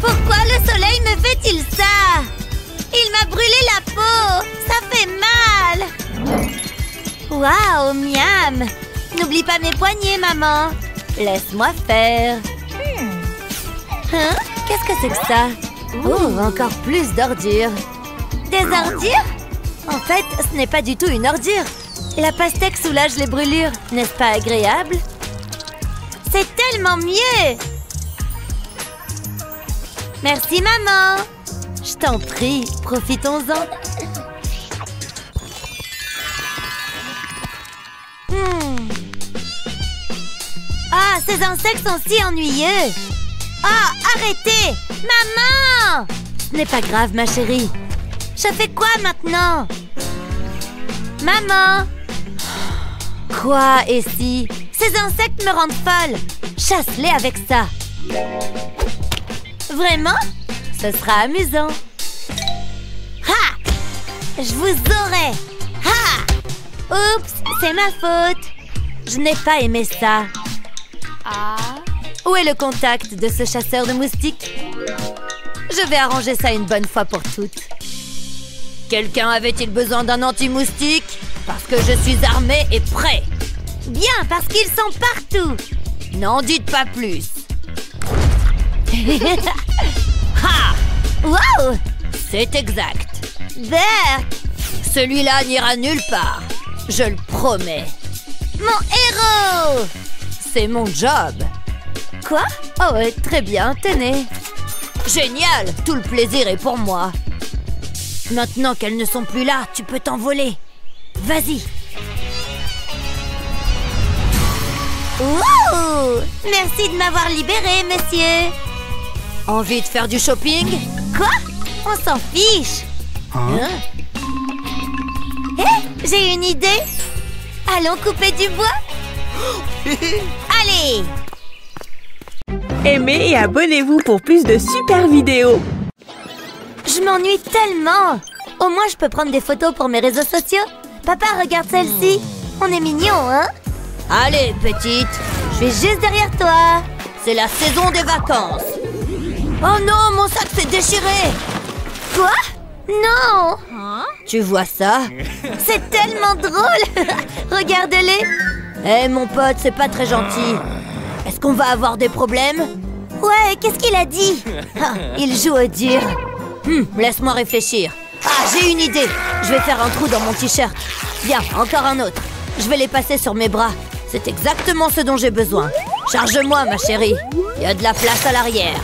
Pourquoi le soleil me fait-il ça? Il m'a brûlé la peau. Ça fait mal. Waouh, miam. N'oublie pas mes poignets, maman. Laisse-moi faire. Hein? Qu'est-ce que c'est que ça? Oh, encore plus d'ordures. Des ordures? En fait, ce n'est pas du tout une ordure. La pastèque soulage les brûlures. N'est-ce pas agréable? C'est tellement mieux! Merci, maman! Je t'en prie, profitons-en. Ah, ces insectes sont si ennuyeux! Ah, arrêtez! Maman! Ce n'est pas grave, ma chérie. Je fais quoi maintenant? Maman! Quoi, Essie? Ces insectes me rendent folle! Chasse-les avec ça! Vraiment? Ce sera amusant! Ha! Je vous aurai! Ha! Oups, c'est ma faute! Je n'ai pas aimé ça! Ah? Où est le contact de ce chasseur de moustiques? Je vais arranger ça une bonne fois pour toutes. Quelqu'un avait-il besoin d'un anti-moustique? Parce que je suis armée et prêt! Bien, parce qu'ils sont partout! N'en dites pas plus! Ha! Wow! C'est exact! Berk! Celui-là n'ira nulle part! Je le promets! Mon héros! C'est mon job! Quoi? Oh, très bien, tenez! Génial! Tout le plaisir est pour moi! Maintenant qu'elles ne sont plus là, tu peux t'envoler! Vas-y! Wow! Merci de m'avoir libéré, monsieur! Envie de faire du shopping? Quoi? On s'en fiche! Hein? Hé! J'ai une idée! Allons couper du bois? Allez! Aimez et abonnez-vous pour plus de super vidéos! Je m'ennuie tellement! Au moins, je peux prendre des photos pour mes réseaux sociaux. Papa, regarde celle-ci! On est mignons, hein? Allez, petite! Je suis juste derrière toi! C'est la saison des vacances! Oh non, mon sac s'est déchiré! Quoi? Non! Tu vois ça? C'est tellement drôle! Regarde-les! Hé, mon pote, c'est pas très gentil. Est-ce qu'on va avoir des problèmes? Ouais, qu'est-ce qu'il a dit? Ah, il joue au dur. Laisse-moi réfléchir. Ah, j'ai une idée. Je vais faire un trou dans mon t-shirt. Bien, encore un autre. Je vais les passer sur mes bras. C'est exactement ce dont j'ai besoin. Charge-moi, ma chérie. Il y a de la place à l'arrière.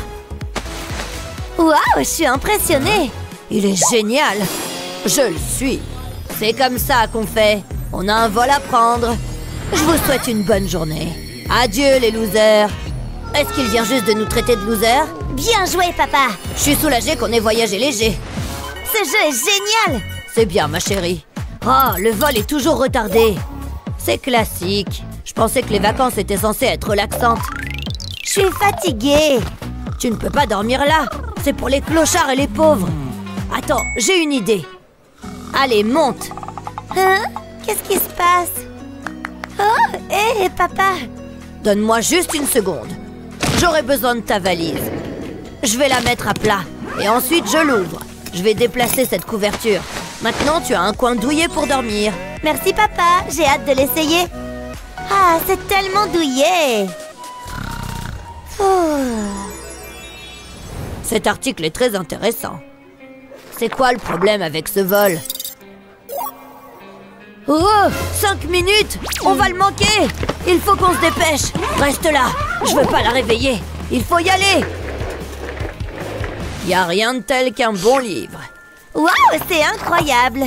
Waouh, je suis impressionnée. Il est génial. Je le suis. C'est comme ça qu'on fait. On a un vol à prendre. Je vous souhaite une bonne journée. Adieu, les losers. Est-ce qu'il vient juste de nous traiter de losers? Bien joué, papa. Je suis soulagée qu'on ait voyagé léger. Ce jeu est génial. C'est bien, ma chérie. Oh, le vol est toujours retardé. C'est classique. Je pensais que les vacances étaient censées être relaxantes. Je suis fatiguée. Tu ne peux pas dormir là. C'est pour les clochards et les pauvres. Attends, j'ai une idée. Allez, monte. Hein? Qu'est-ce qui se passe? Oh, hé, papa. Donne-moi juste une seconde. J'aurai besoin de ta valise. Je vais la mettre à plat. Et ensuite, je l'ouvre. Je vais déplacer cette couverture. Maintenant, tu as un coin douillet pour dormir. Merci, papa. J'ai hâte de l'essayer. Ah, c'est tellement douillet. Cet article est très intéressant. C'est quoi le problème avec ce vol? Oh, 5 minutes! On va le manquer! Il faut qu'on se dépêche! Reste là! Je veux pas la réveiller! Il faut y aller! Y a rien de tel qu'un bon livre. Waouh, c'est incroyable!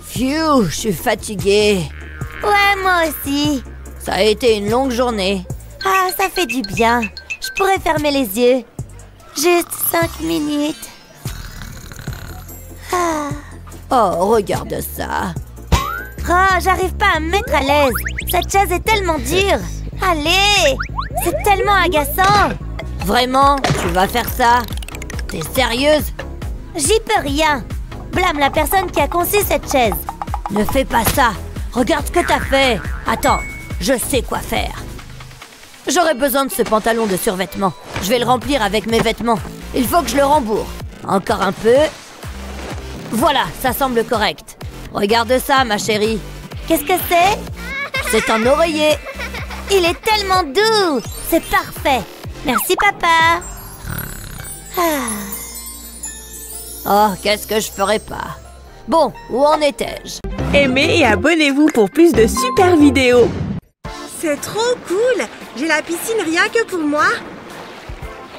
Phew, je suis fatiguée. Ouais, moi aussi. Ça a été une longue journée. Ah, ça fait du bien. Je pourrais fermer les yeux. Juste 5 minutes. Ah. Oh, regarde ça. Oh, j'arrive pas à me mettre à l'aise. Cette chaise est tellement dure. Allez, c'est tellement agaçant. Vraiment, tu vas faire ça? T'es sérieuse? J'y peux rien. Blâme la personne qui a conçu cette chaise. Ne fais pas ça. Regarde ce que t'as fait. Attends, je sais quoi faire. J'aurais besoin de ce pantalon de survêtement. Je vais le remplir avec mes vêtements. Il faut que je le rembourre. Encore un peu. Voilà, ça semble correct. Regarde ça, ma chérie. Qu'est-ce que c'est? C'est un oreiller. Il est tellement doux. C'est parfait. Merci, papa. Oh, qu'est-ce que je ferais pas? Bon, où en étais-je? Aimez et abonnez-vous pour plus de super vidéos. C'est trop cool! J'ai la piscine rien que pour moi.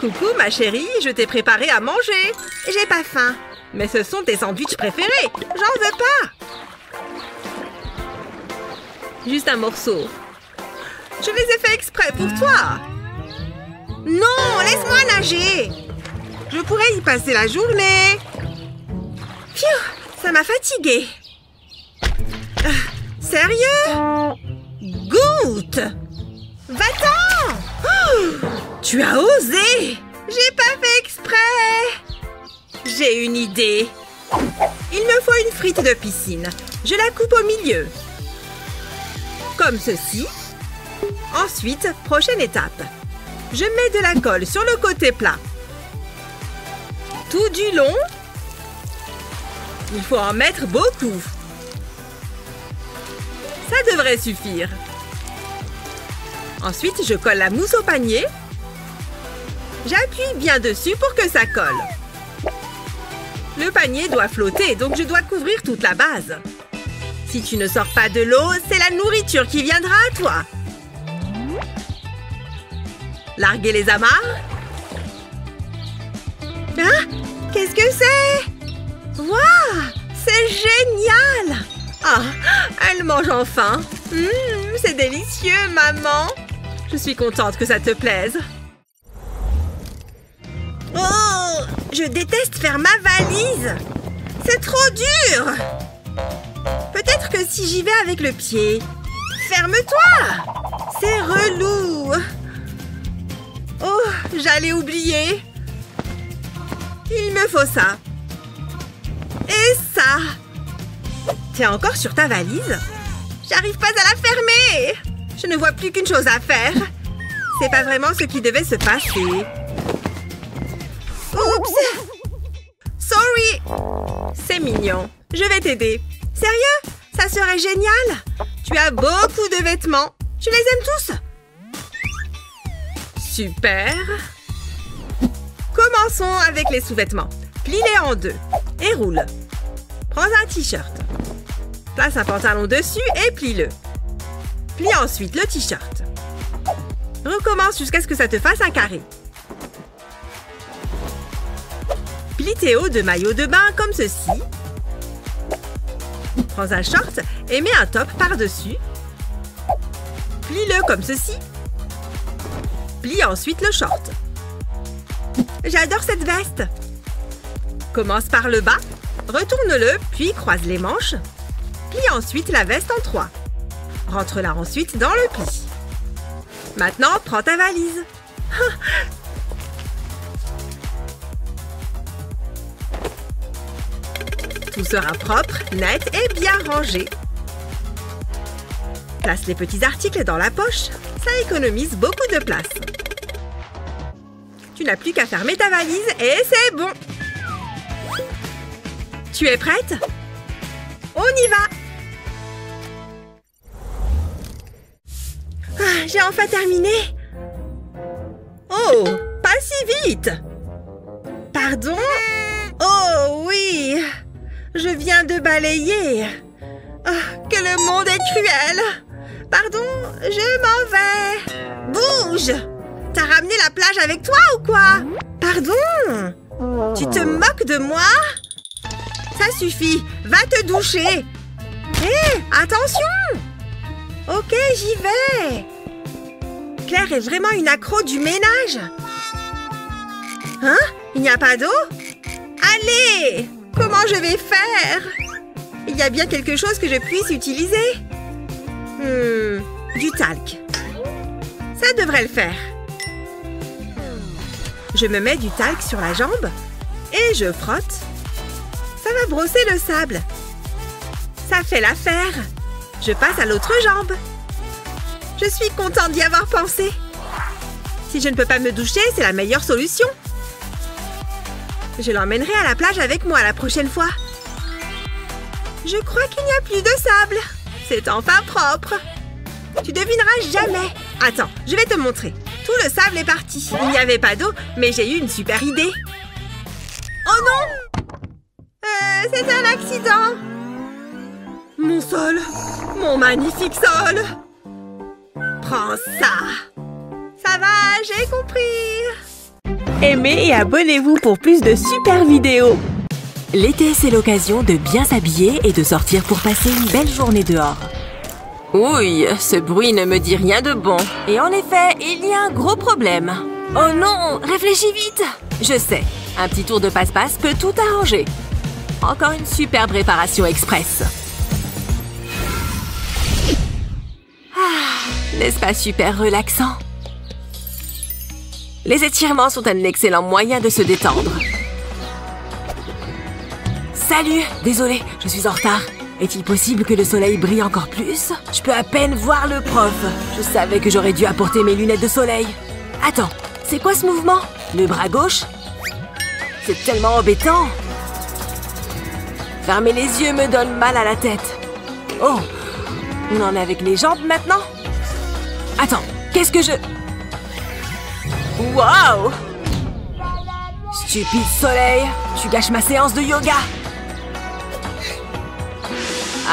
Coucou ma chérie, je t'ai préparé à manger. J'ai pas faim. Mais ce sont tes sandwichs préférés. J'en veux pas. Juste un morceau. Je les ai fait exprès pour toi. Non, laisse-moi nager. Je pourrais y passer la journée. Pfiou, ça m'a fatiguée. Sérieux? Goûte! Va-t'en! Oh, tu as osé! J'ai pas fait exprès! J'ai une idée. Il me faut une frite de piscine. Je la coupe au milieu. Comme ceci. Ensuite, prochaine étape. Je mets de la colle sur le côté plat. Tout du long. Il faut en mettre beaucoup. Ça devrait suffire. Ensuite, je colle la mousse au panier. J'appuie bien dessus pour que ça colle. Le panier doit flotter, donc je dois couvrir toute la base. Si tu ne sors pas de l'eau, c'est la nourriture qui viendra à toi. Larguer les amarres. Hein? Qu'est-ce que c'est? Waouh! C'est génial! Ah, elle mange enfin. C'est délicieux, maman. Je suis contente que ça te plaise. Oh, je déteste faire ma valise. C'est trop dur. Peut-être que si j'y vais avec le pied. Ferme-toi. C'est relou. Oh, j'allais oublier. Il me faut ça. Et ça. T'es encore sur ta valise? J'arrive pas à la fermer. Je ne vois plus qu'une chose à faire. C'est pas vraiment ce qui devait se passer. Oups! Sorry! C'est mignon. Je vais t'aider. Sérieux? Ça serait génial. Tu as beaucoup de vêtements. Tu les aimes tous? Super. Commençons avec les sous-vêtements. Plie-les en deux et roule. Prends un t-shirt. Place un pantalon dessus et plie-le. Plie ensuite le t-shirt. Recommence jusqu'à ce que ça te fasse un carré. Plie tes hauts de maillot de bain comme ceci. Prends un short et mets un top par-dessus. Plie-le comme ceci. Plie ensuite le short. J'adore cette veste. Commence par le bas. Retourne-le, puis croise les manches. Plie ensuite la veste en 3. Rentre-la ensuite dans le pli. Maintenant, prends ta valise. Tout sera propre, net et bien rangé. Place les petits articles dans la poche. Ça économise beaucoup de place. Tu n'as plus qu'à fermer ta valise et c'est bon. Tu es prête? On y va! Ah, j'ai enfin terminé. Oh, pas si vite! Pardon? Oh oui! Je viens de balayer. Oh, que le monde est cruel! Pardon, je m'en vais. Bouge! T'as ramené la plage avec toi ou quoi? Pardon? Tu te moques de moi? Ça suffit, va te doucher. Hé, attention! Ok, j'y vais. Claire est vraiment une accro du ménage. Hein? Il n'y a pas d'eau? Allez! Comment je vais faire? Il y a bien quelque chose que je puisse utiliser? Du talc. Ça devrait le faire. Je me mets du talc sur la jambe et je frotte. Ça va brosser le sable. Ça fait l'affaire. Je passe à l'autre jambe. Je suis contente d'y avoir pensé. Si je ne peux pas me doucher, c'est la meilleure solution. Je l'emmènerai à la plage avec moi la prochaine fois. Je crois qu'il n'y a plus de sable. C'est enfin propre. Tu devineras jamais. Attends, je vais te montrer. Tout le sable est parti. Il n'y avait pas d'eau, mais j'ai eu une super idée. Oh non! C'est un accident. Mon sol. Mon magnifique sol. Prends ça. Ça va, j'ai compris. Aimez et abonnez-vous pour plus de super vidéos. L'été, c'est l'occasion de bien s'habiller et de sortir pour passer une belle journée dehors. Oui, ce bruit ne me dit rien de bon. Et en effet, il y a un gros problème. Oh non, réfléchis vite. Je sais, un petit tour de passe-passe peut tout arranger. Encore une superbe réparation express. Ah, n'est-ce pas super relaxant? Les étirements sont un excellent moyen de se détendre. Salut! Désolée, je suis en retard. Est-il possible que le soleil brille encore plus? Je peux à peine voir le prof. Je savais que j'aurais dû apporter mes lunettes de soleil. Attends, c'est quoi ce mouvement? Le bras gauche? C'est tellement embêtant. Fermer les yeux me donne mal à la tête. Oh! On en est avec les jambes maintenant? Attends, qu'est-ce que je... Waouh! Stupide soleil, tu gâches ma séance de yoga.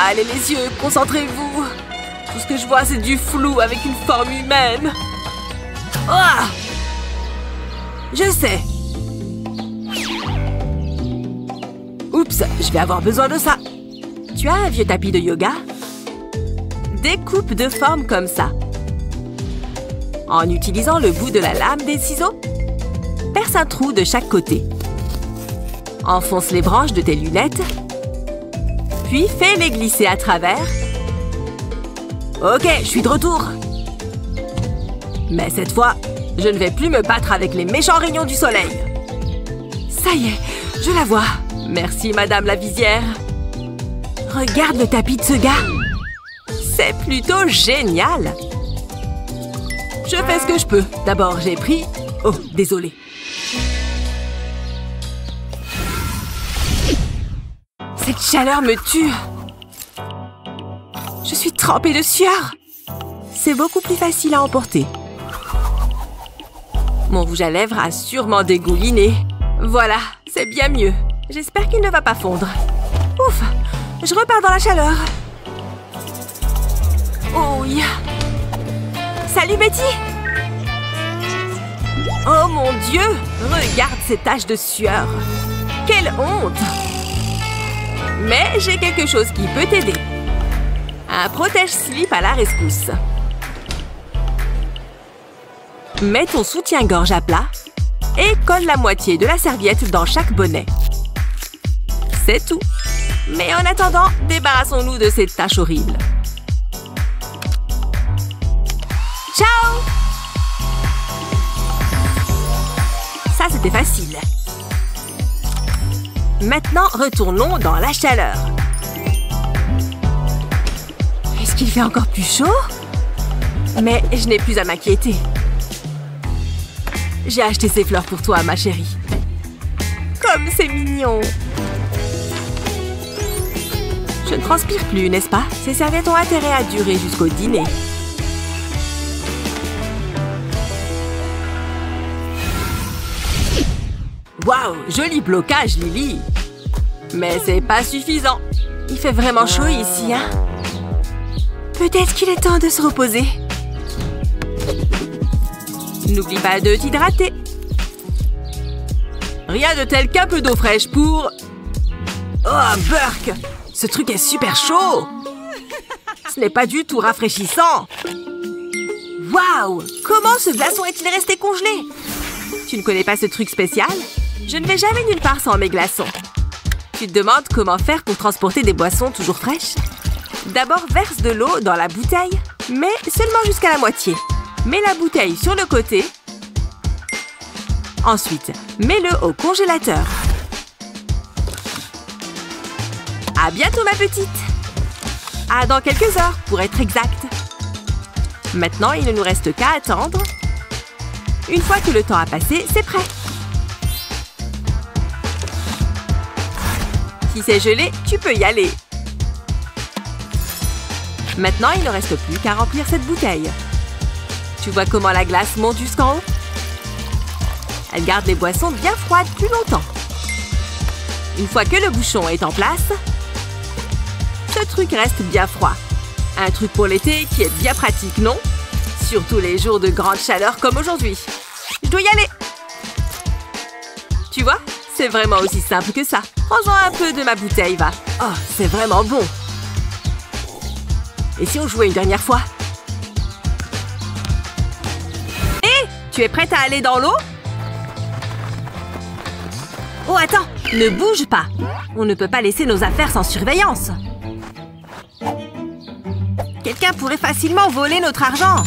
Allez les yeux, concentrez-vous. Tout ce que je vois, c'est du flou avec une forme humaine. Ah! Je sais. Oups, je vais avoir besoin de ça. Tu as un vieux tapis de yoga? Découpe de forme comme ça. En utilisant le bout de la lame des ciseaux, perce un trou de chaque côté. Enfonce les branches de tes lunettes, puis fais-les glisser à travers. Ok, je suis de retour. Mais cette fois, je ne vais plus me battre avec les méchants rayons du soleil. Ça y est, je la vois. Merci, Madame la visière. Regarde le tapis de ce gars. C'est plutôt génial. Je fais ce que je peux. D'abord, j'ai pris... Oh, désolé. Cette chaleur me tue. Je suis trempée de sueur. C'est beaucoup plus facile à emporter. Mon rouge à lèvres a sûrement dégouliné. Voilà, c'est bien mieux. J'espère qu'il ne va pas fondre. Ouf, je repars dans la chaleur. Oh oui. Salut Betty. Oh mon Dieu, regarde ces taches de sueur. Quelle honte. Mais j'ai quelque chose qui peut t'aider. Un protège-slip à la rescousse. Mets ton soutien-gorge à plat et colle la moitié de la serviette dans chaque bonnet. C'est tout. Mais en attendant, débarrassons-nous de ces taches horribles. Ciao! Ça, c'était facile. Maintenant, retournons dans la chaleur. Est-ce qu'il fait encore plus chaud? Mais je n'ai plus à m'inquiéter. J'ai acheté ces fleurs pour toi, ma chérie. Comme c'est mignon! Je ne transpire plus, n'est-ce pas? Ces serviettes ont intérêt à durer jusqu'au dîner. Waouh, joli blocage, Lily! Mais c'est pas suffisant. Il fait vraiment chaud ici, hein? Peut-être qu'il est temps de se reposer. N'oublie pas de t'hydrater. Rien de tel qu'un peu d'eau fraîche pour... Oh, Burk! Ce truc est super chaud! Ce n'est pas du tout rafraîchissant! Waouh! Comment ce glaçon est-il resté congelé? Tu ne connais pas ce truc spécial? Je ne vais jamais nulle part sans mes glaçons. Tu te demandes comment faire pour transporter des boissons toujours fraîches? D'abord, verse de l'eau dans la bouteille, mais seulement jusqu'à la moitié. Mets la bouteille sur le côté. Ensuite, mets-le au congélateur. À bientôt, ma petite! À dans quelques heures, pour être exact. Maintenant, il ne nous reste qu'à attendre. Une fois que le temps a passé, c'est prêt. Si c'est gelé, tu peux y aller. Maintenant, il ne reste plus qu'à remplir cette bouteille. Tu vois comment la glace monte jusqu'en haut? Elle garde les boissons bien froides plus longtemps. Une fois que le bouchon est en place, ce truc reste bien froid. Un truc pour l'été qui est bien pratique, non? Surtout les jours de grande chaleur comme aujourd'hui. Je dois y aller. Tu vois, c'est vraiment aussi simple que ça. Prends-en un peu de ma bouteille, va. Oh, c'est vraiment bon. Et si on jouait une dernière fois? Hé, tu es prête à aller dans l'eau? Oh, attends, ne bouge pas. On ne peut pas laisser nos affaires sans surveillance. Quelqu'un pourrait facilement voler notre argent.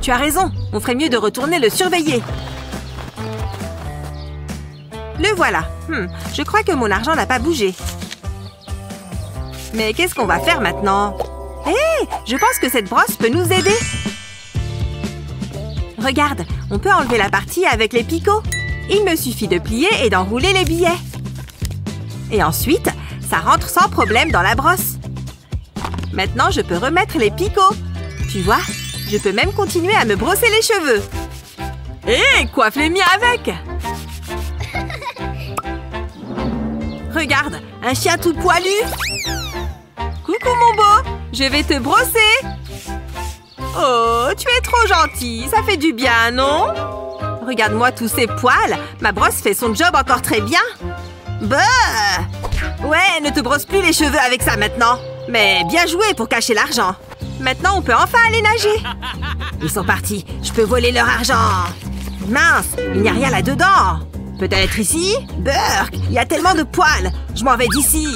Tu as raison, on ferait mieux de retourner le surveiller. Le voilà. Je crois que mon argent n'a pas bougé. Mais qu'est-ce qu'on va faire maintenant? Hé, je pense que cette brosse peut nous aider. Regarde, on peut enlever la partie avec les picots. Il me suffit de plier et d'enrouler les billets. Et ensuite, ça rentre sans problème dans la brosse. Maintenant, je peux remettre les picots. Tu vois, je peux même continuer à me brosser les cheveux. Hé, coiffe les miens avec! Regarde, un chien tout poilu. Coucou mon beau, je vais te brosser. Oh, tu es trop gentil, ça fait du bien, non? Regarde-moi tous ces poils, ma brosse fait son job encore très bien. Bah! Ouais, ne te brosse plus les cheveux avec ça maintenant. Mais bien joué pour cacher l'argent. Maintenant, on peut enfin aller nager. Ils sont partis, je peux voler leur argent. Mince, il n'y a rien là-dedans. Peut-être ici? Burk, il y a tellement de poils. Je m'en vais d'ici.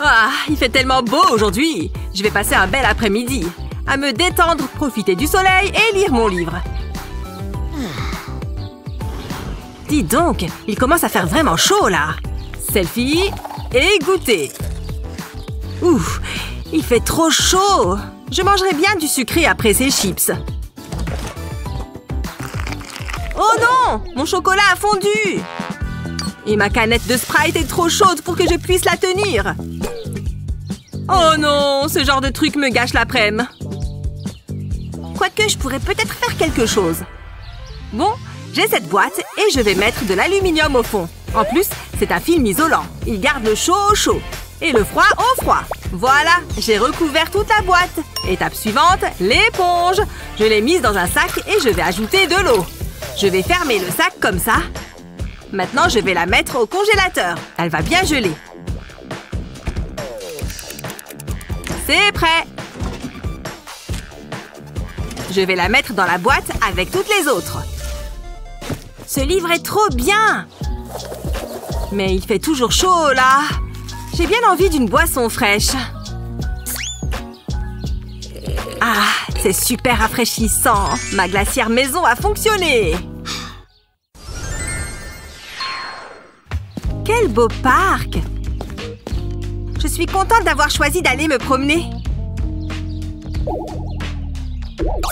Ah, il fait tellement beau aujourd'hui. Je vais passer un bel après-midi. À me détendre, profiter du soleil et lire mon livre. Dis donc, il commence à faire vraiment chaud là. Selfie et goûter. Ouf, il fait trop chaud. Je mangerai bien du sucré après ces chips. Oh non! Mon chocolat a fondu! Et ma canette de Sprite est trop chaude pour que je puisse la tenir. Oh non! Ce genre de truc me gâche l'après-midi. Quoique, je pourrais peut-être faire quelque chose. Bon, j'ai cette boîte et je vais mettre de l'aluminium au fond. En plus, c'est un film isolant. Il garde le chaud au chaud. Et le froid au froid. Voilà, j'ai recouvert toute la boîte. Étape suivante, l'éponge. Je l'ai mise dans un sac et je vais ajouter de l'eau. Je vais fermer le sac comme ça. Maintenant, je vais la mettre au congélateur. Elle va bien geler. C'est prêt. Je vais la mettre dans la boîte avec toutes les autres. Ce livre est trop bien. Mais il fait toujours chaud, là. J'ai bien envie d'une boisson fraîche. Ah, c'est super rafraîchissant. Ma glacière maison a fonctionné. Quel beau parc! Je suis contente d'avoir choisi d'aller me promener.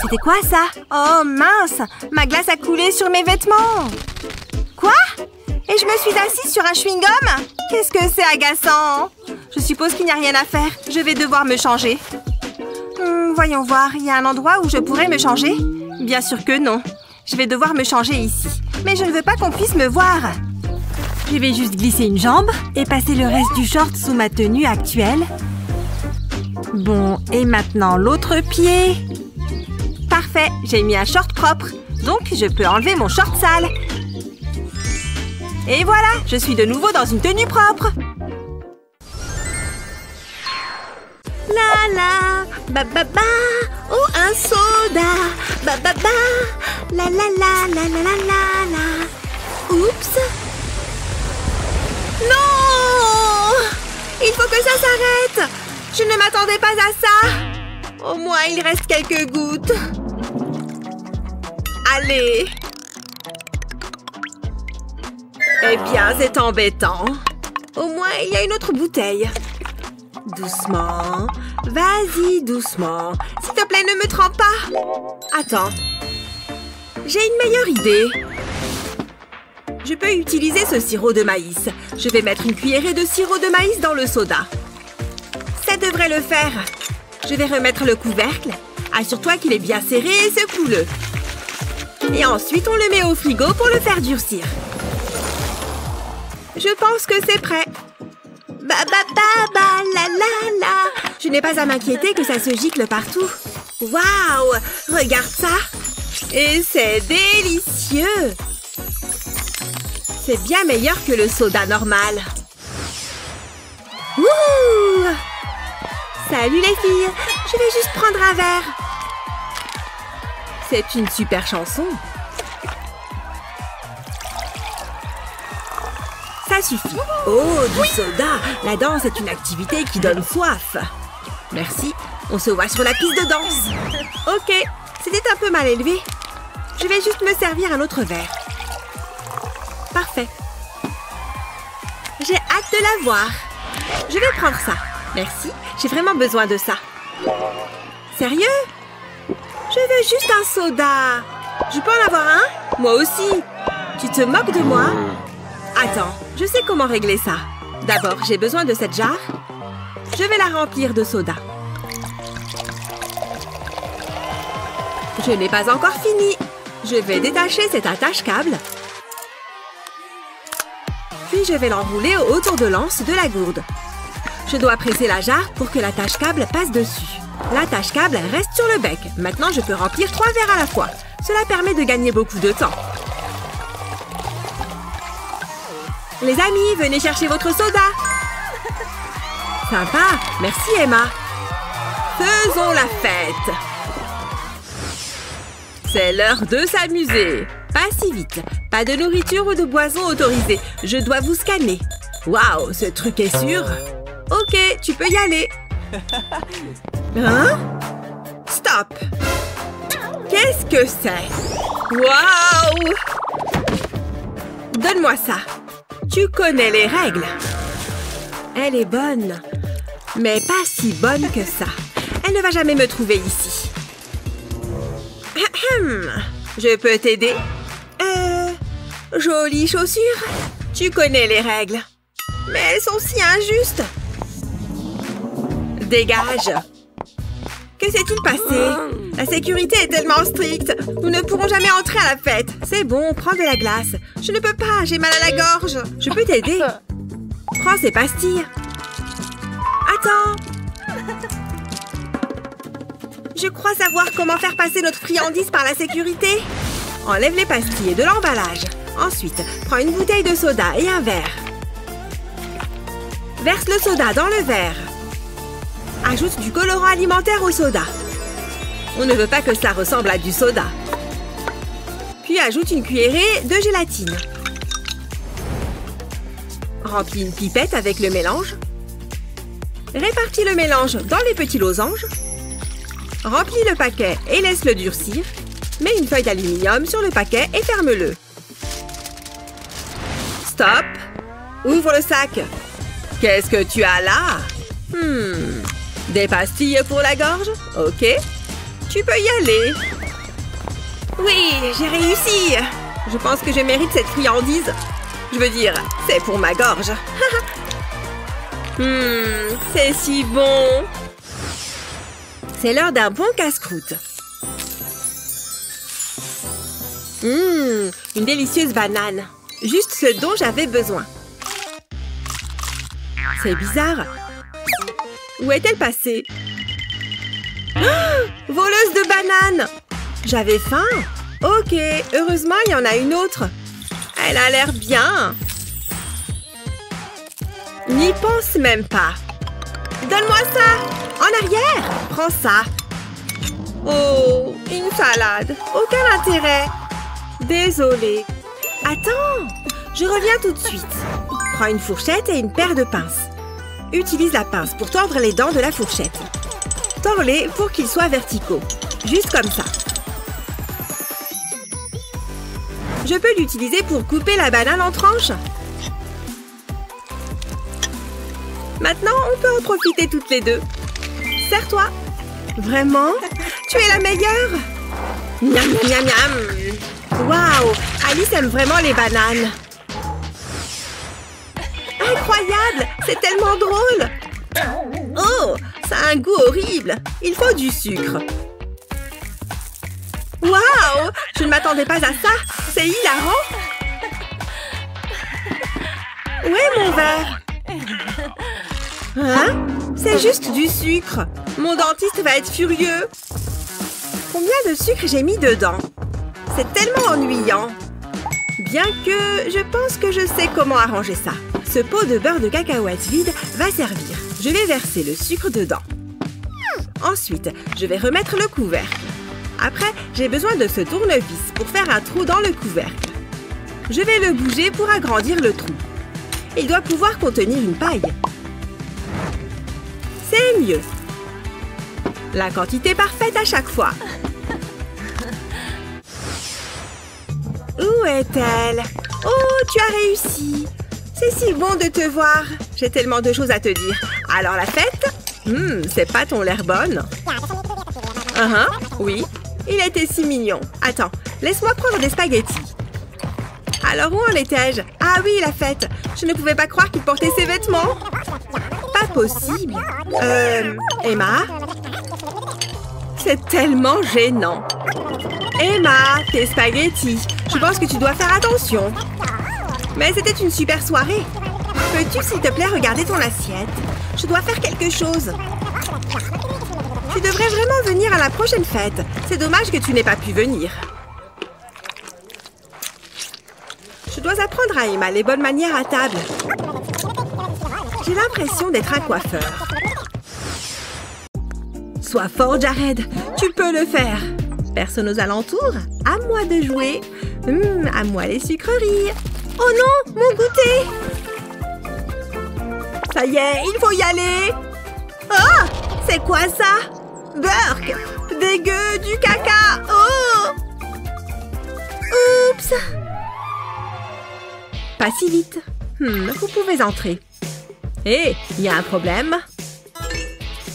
C'était quoi ça? Oh mince! Ma glace a coulé sur mes vêtements! Quoi? Et je me suis assise sur un chewing-gum? Qu'est-ce que c'est agaçant! Je suppose qu'il n'y a rien à faire. Je vais devoir me changer. Voyons voir, il y a un endroit où je pourrais me changer? Bien sûr que non. Je vais devoir me changer ici. Mais je ne veux pas qu'on puisse me voir. Je vais juste glisser une jambe et passer le reste du short sous ma tenue actuelle. Bon, et maintenant l'autre pied. Parfait, j'ai mis un short propre. Donc, je peux enlever mon short sale. Et voilà, je suis de nouveau dans une tenue propre. La la, ba ba ba, oh un soda, ba ba ba, la la la la la la la la. Oups. Non! Il faut que ça s'arrête. Je ne m'attendais pas à ça. Au moins, il reste quelques gouttes. Allez. Eh bien, c'est embêtant. Au moins, il y a une autre bouteille. Doucement. Vas-y, doucement. S'il te plaît, ne me trempe pas. Attends. J'ai une meilleure idée. Je peux utiliser ce sirop de maïs. Je vais mettre une cuillerée de sirop de maïs dans le soda. Ça devrait le faire. Je vais remettre le couvercle. Assure-toi qu'il est bien serré et secoue-le. Et ensuite, on le met au frigo pour le faire durcir. Je pense que c'est prêt. Ba ba ba ba la la la. Je n'ai pas à m'inquiéter que ça se gicle partout. Waouh! Regarde ça! Et c'est délicieux! C'est bien meilleur que le soda normal. Wouh! Salut les filles! Je vais juste prendre un verre. C'est une super chanson. Ça suffit. Oh, du soda! La danse est une activité qui donne soif. Merci. On se voit sur la piste de danse. Ok, c'était un peu mal élevé. Je vais juste me servir un autre verre. Parfait. J'ai hâte de la voir. Je vais prendre ça. Merci, j'ai vraiment besoin de ça. Sérieux? Je veux juste un soda. Je peux en avoir un? Moi aussi. Tu te moques de moi? Attends, je sais comment régler ça. D'abord, j'ai besoin de cette jarre. Je vais la remplir de soda. Je n'ai pas encore fini. Je vais détacher cet attache-câble. Puis je vais l'enrouler autour de l'anse de la gourde. Je dois presser la jarre pour que l'attache-câble passe dessus. L'attache-câble reste sur le bec. Maintenant, je peux remplir 3 verres à la fois. Cela permet de gagner beaucoup de temps. Les amis, venez chercher votre soda. Sympa. Merci, Emma. Faisons la fête. C'est l'heure de s'amuser. Pas si vite. Pas de nourriture ou de boisson autorisée. Je dois vous scanner. Waouh, ce truc est sûr. Ok, tu peux y aller. Hein? Stop. Qu'est-ce que c'est? Waouh! Donne-moi ça. Tu connais les règles. Elle est bonne. Mais pas si bonne que ça. Elle ne va jamais me trouver ici. Je peux t'aider? Jolies chaussures. Tu connais les règles. Mais elles sont si injustes. Dégage. Que s'est-il passé? La sécurité est tellement stricte. Nous ne pourrons jamais entrer à la fête. C'est bon, prends de la glace. Je ne peux pas, j'ai mal à la gorge. Je peux t'aider. Prends ces pastilles. Attends. Je crois savoir comment faire passer notre friandise par la sécurité. Enlève les pastilles de l'emballage. Ensuite, prends une bouteille de soda et un verre. Verse le soda dans le verre. Ajoute du colorant alimentaire au soda. On ne veut pas que ça ressemble à du soda. Puis ajoute une cuillerée de gélatine. Remplis une pipette avec le mélange. Répartis le mélange dans les petits losanges. Remplis le paquet et laisse-le durcir. Mets une feuille d'aluminium sur le paquet et ferme-le. Stop. Ouvre le sac. Qu'est-ce que tu as là? Des pastilles pour la gorge? Ok. Tu peux y aller. Oui, j'ai réussi. Je pense que je mérite cette friandise. Je veux dire, c'est pour ma gorge. C'est si bon. C'est l'heure d'un bon casse-croûte. Une délicieuse banane. Juste ce dont j'avais besoin. C'est bizarre. Où est-elle passée? Oh, voleuse de bananes! J'avais faim. Ok, heureusement, il y en a une autre. Elle a l'air bien. N'y pense même pas. Donne-moi ça! En arrière! Prends ça. Oh, une salade. Aucun intérêt. Désolée. Attends, je reviens tout de suite. Prends une fourchette et une paire de pinces. Utilise la pince pour tordre les dents de la fourchette. Tords-les pour qu'ils soient verticaux. Juste comme ça. Je peux l'utiliser pour couper la banane en tranches. Maintenant, on peut en profiter toutes les deux. Serre-toi. Vraiment? Tu es la meilleure? Miam, miam, miam, miam. Waouh! Alice aime vraiment les bananes. Incroyable! C'est tellement drôle! Oh! Ça a un goût horrible! Il faut du sucre. Waouh! Je ne m'attendais pas à ça! C'est hilarant! Où est mon verre? Hein? C'est juste du sucre! Mon dentiste va être furieux! Combien de sucre j'ai mis dedans? C'est tellement ennuyant! Bien que je pense que je sais comment arranger ça. Ce pot de beurre de cacahuète vide va servir. Je vais verser le sucre dedans. Ensuite, je vais remettre le couvercle. Après, j'ai besoin de ce tournevis pour faire un trou dans le couvercle. Je vais le bouger pour agrandir le trou. Il doit pouvoir contenir une paille. C'est mieux. La quantité parfaite à chaque fois. Où est-elle? Oh, tu as réussi! C'est si bon de te voir. J'ai tellement de choses à te dire. Alors la fête? C'est pas ton l'air bonne? Oui. Il était si mignon. Attends, laisse-moi prendre des spaghettis. Alors où en étais-je? Ah oui, la fête. Je ne pouvais pas croire qu'il portait ses vêtements. Pas possible. Emma? C'est tellement gênant. Emma, tes spaghettis. Je pense que tu dois faire attention. Mais c'était une super soirée. Peux-tu, s'il te plaît, regarder ton assiette? Je dois faire quelque chose. Tu devrais vraiment venir à la prochaine fête. C'est dommage que tu n'aies pas pu venir. Je dois apprendre à Emma les bonnes manières à table. J'ai l'impression d'être un coiffeur. Sois fort, Jared. Tu peux le faire. Personne aux alentours? À moi de jouer. À moi les sucreries. Oh non, mon goûter! Ça y est, il faut y aller! Oh! C'est quoi ça? Burk! Dégueu, du caca! Oh! Oups! Pas si vite. Vous pouvez entrer. Hé, il y a un problème?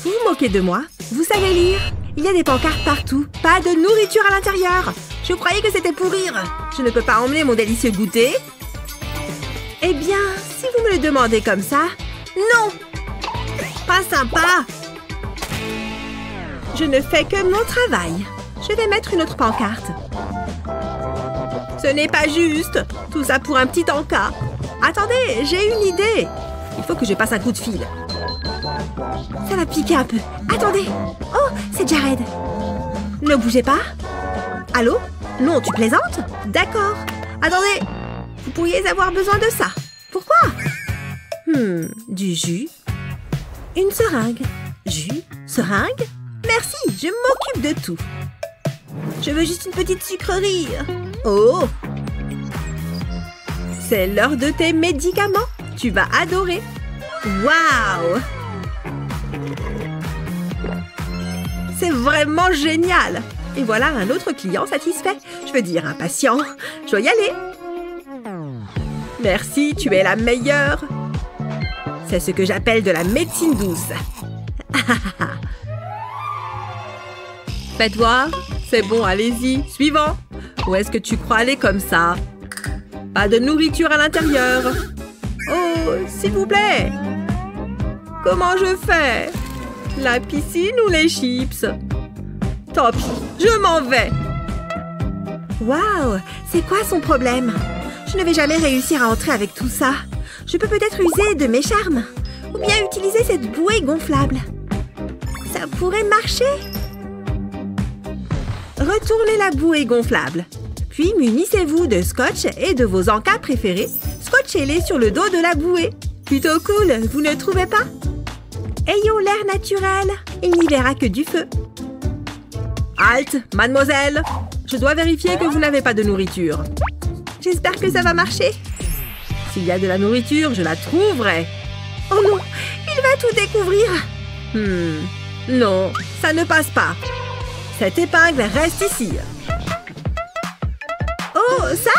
Vous vous moquez de moi? Vous savez lire? Il y a des pancartes partout. Pas de nourriture à l'intérieur. Je croyais que c'était pour rire. Je ne peux pas emmener mon délicieux goûter. Eh bien, si vous me le demandez comme ça... Non! Pas sympa! Je ne fais que mon travail. Je vais mettre une autre pancarte. Ce n'est pas juste. Tout ça pour un petit encas. Attendez, j'ai une idée. Il faut que je passe un coup de fil. Ça va piquer un peu. Attendez. Oh, c'est Jared. Ne bougez pas. Allô? Non, tu plaisantes? D'accord. Attendez. Vous pourriez avoir besoin de ça. Pourquoi? Du jus. Une seringue. Jus, seringue. Merci, je m'occupe de tout. Je veux juste une petite sucrerie. Oh! C'est l'heure de tes médicaments. Tu vas adorer. Waouh! C'est vraiment génial. Et voilà un autre client satisfait. Je veux dire, un patient. Je dois y aller. Merci, tu es la meilleure. C'est ce que j'appelle de la médecine douce. Faites voir. C'est bon, allez-y. Suivant. Où est-ce que tu crois aller comme ça? Pas de nourriture à l'intérieur. Oh, s'il vous plaît. Comment je fais? La piscine ou les chips? Tant pis, je m'en vais. Waouh, c'est quoi son problème? Je ne vais jamais réussir à entrer avec tout ça. Je peux peut-être user de mes charmes. Ou bien utiliser cette bouée gonflable. Ça pourrait marcher. Retournez la bouée gonflable. Puis munissez-vous de scotch et de vos encas préférés. Scotchez-les sur le dos de la bouée. Plutôt cool, vous ne trouvez pas? Ayons l'air naturel. Il n'y verra que du feu. Halte, mademoiselle. Je dois vérifier que vous n'avez pas de nourriture. J'espère que ça va marcher. S'il y a de la nourriture, je la trouverai. Oh non, il va tout découvrir. Non, ça ne passe pas. Cette épingle reste ici. Oh, ça?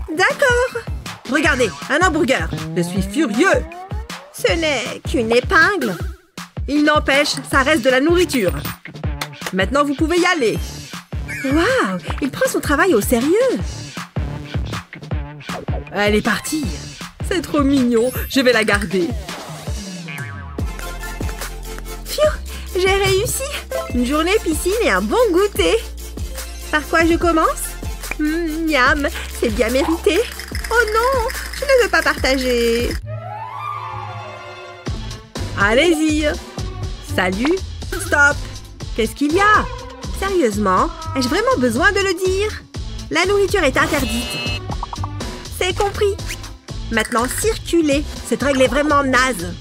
D'accord. Regardez, un hamburger. Je suis furieux. Ce n'est qu'une épingle. Il n'empêche, ça reste de la nourriture. Maintenant, vous pouvez y aller. Waouh, il prend son travail au sérieux. Elle est partie. C'est trop mignon, je vais la garder. Pfiou, j'ai réussi. Une journée piscine et un bon goûter. Par quoi je commence? Miam, c'est bien mérité. Oh non, je ne veux pas partager. Allez-y. Salut. Stop. Qu'est-ce qu'il y a? Sérieusement, ai-je vraiment besoin de le dire? La nourriture est interdite. C'est compris. Maintenant, circulez. Cette règle est vraiment naze.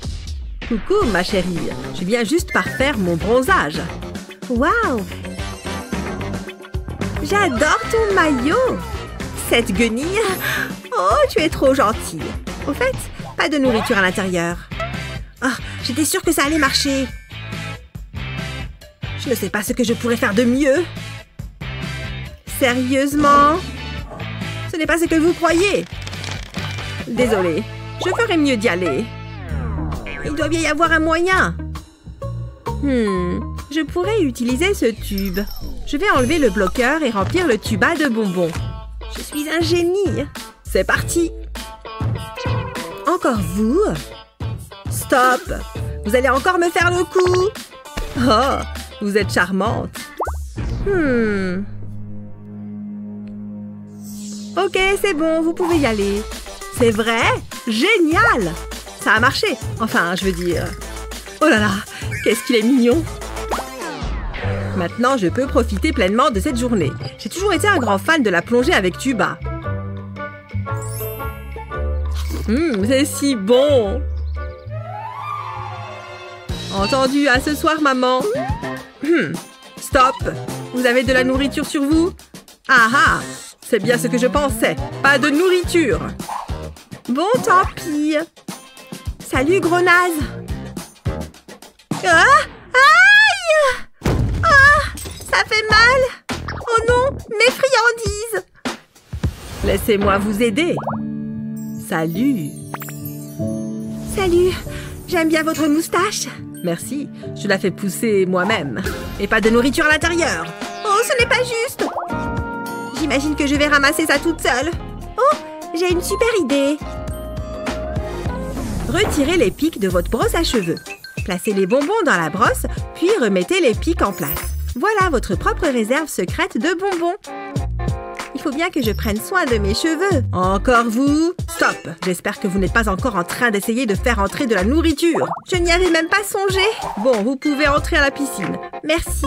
Coucou, ma chérie. Je viens juste parfaire mon bronzage. Waouh! J'adore ton maillot. Cette guenille. Oh, tu es trop gentille. Au fait, pas de nourriture à l'intérieur. Oh, j'étais sûre que ça allait marcher. Je ne sais pas ce que je pourrais faire de mieux. Sérieusement? Ce n'est pas ce que vous croyez. Désolée, je ferais mieux d'y aller. Il doit bien y avoir un moyen. Je pourrais utiliser ce tube. Je vais enlever le bloqueur et remplir le tuba de bonbons. Je suis un génie. C'est parti. Encore vous? Stop. Vous allez encore me faire le coup? Oh, vous êtes charmante. Ok, c'est bon, vous pouvez y aller. C'est vrai? Génial! Ça a marché. Enfin, je veux dire... Oh là là, qu'est-ce qu'il est mignon! Maintenant, je peux profiter pleinement de cette journée. J'ai toujours été un grand fan de la plongée avec tuba. C'est si bon! Entendu, à ce soir, maman. Stop! Vous avez de la nourriture sur vous? Ah ah! C'est bien ce que je pensais. Pas de nourriture. Bon, tant pis. Salut, gros naze. Ah! Aïe! Ah! Ça fait mal. Oh non, mes friandises. Laissez-moi vous aider. Salut. Salut. J'aime bien votre moustache. Merci. Je la fais pousser moi-même. Et pas de nourriture à l'intérieur. Oh, ce n'est pas juste. J'imagine que je vais ramasser ça toute seule. Oh, j'ai une super idée. Retirez les pics de votre brosse à cheveux. Placez les bonbons dans la brosse, puis remettez les pics en place. Voilà votre propre réserve secrète de bonbons. Il faut bien que je prenne soin de mes cheveux. Encore vous? Stop! J'espère que vous n'êtes pas encore en train d'essayer de faire entrer de la nourriture. Je n'y avais même pas songé. Bon, vous pouvez entrer à la piscine. Merci.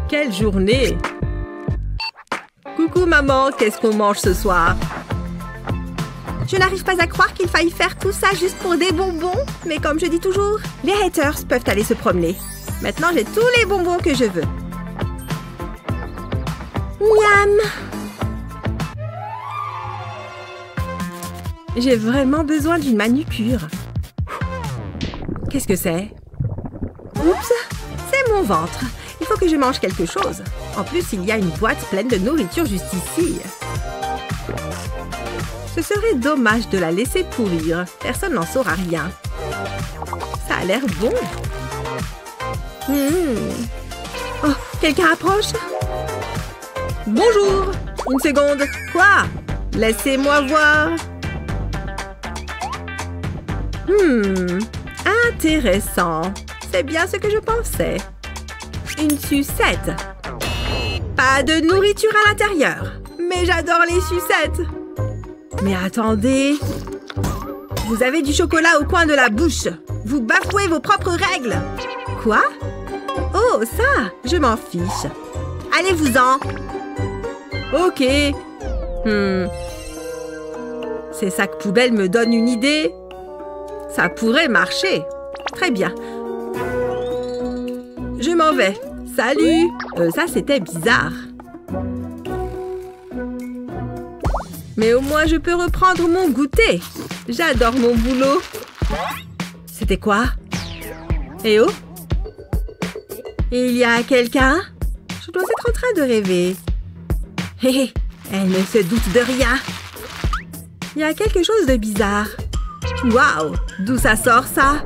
Quelle journée! Coucou maman, qu'est-ce qu'on mange ce soir? Je n'arrive pas à croire qu'il faille faire tout ça juste pour des bonbons. Mais comme je dis toujours, les haters peuvent aller se promener. Maintenant, j'ai tous les bonbons que je veux. Miam! J'ai vraiment besoin d'une manucure. Qu'est-ce que c'est? Oups! C'est mon ventre. Il faut que je mange quelque chose. En plus, il y a une boîte pleine de nourriture juste ici. Ce serait dommage de la laisser pourrir. Personne n'en saura rien. Ça a l'air bon. Oh, quelqu'un approche? Bonjour! Une seconde. Quoi? Laissez-moi voir. Intéressant. C'est bien ce que je pensais. Une sucette. Pas de nourriture à l'intérieur. Mais j'adore les sucettes. Mais attendez. Vous avez du chocolat au coin de la bouche. Vous bafouez vos propres règles. Quoi? Oh, ça, je m'en fiche. Allez-vous-en. Ok. Ces sacs poubelles me donnent une idée. Ça pourrait marcher. Très bien. Je m'en vais. Salut! Ça, c'était bizarre. Mais au moins, je peux reprendre mon goûter. J'adore mon boulot. C'était quoi? Eh oh? Il y a quelqu'un? Je dois être en train de rêver. Hé hé, elle ne se doute de rien. Il y a quelque chose de bizarre. Waouh! D'où ça sort, ça?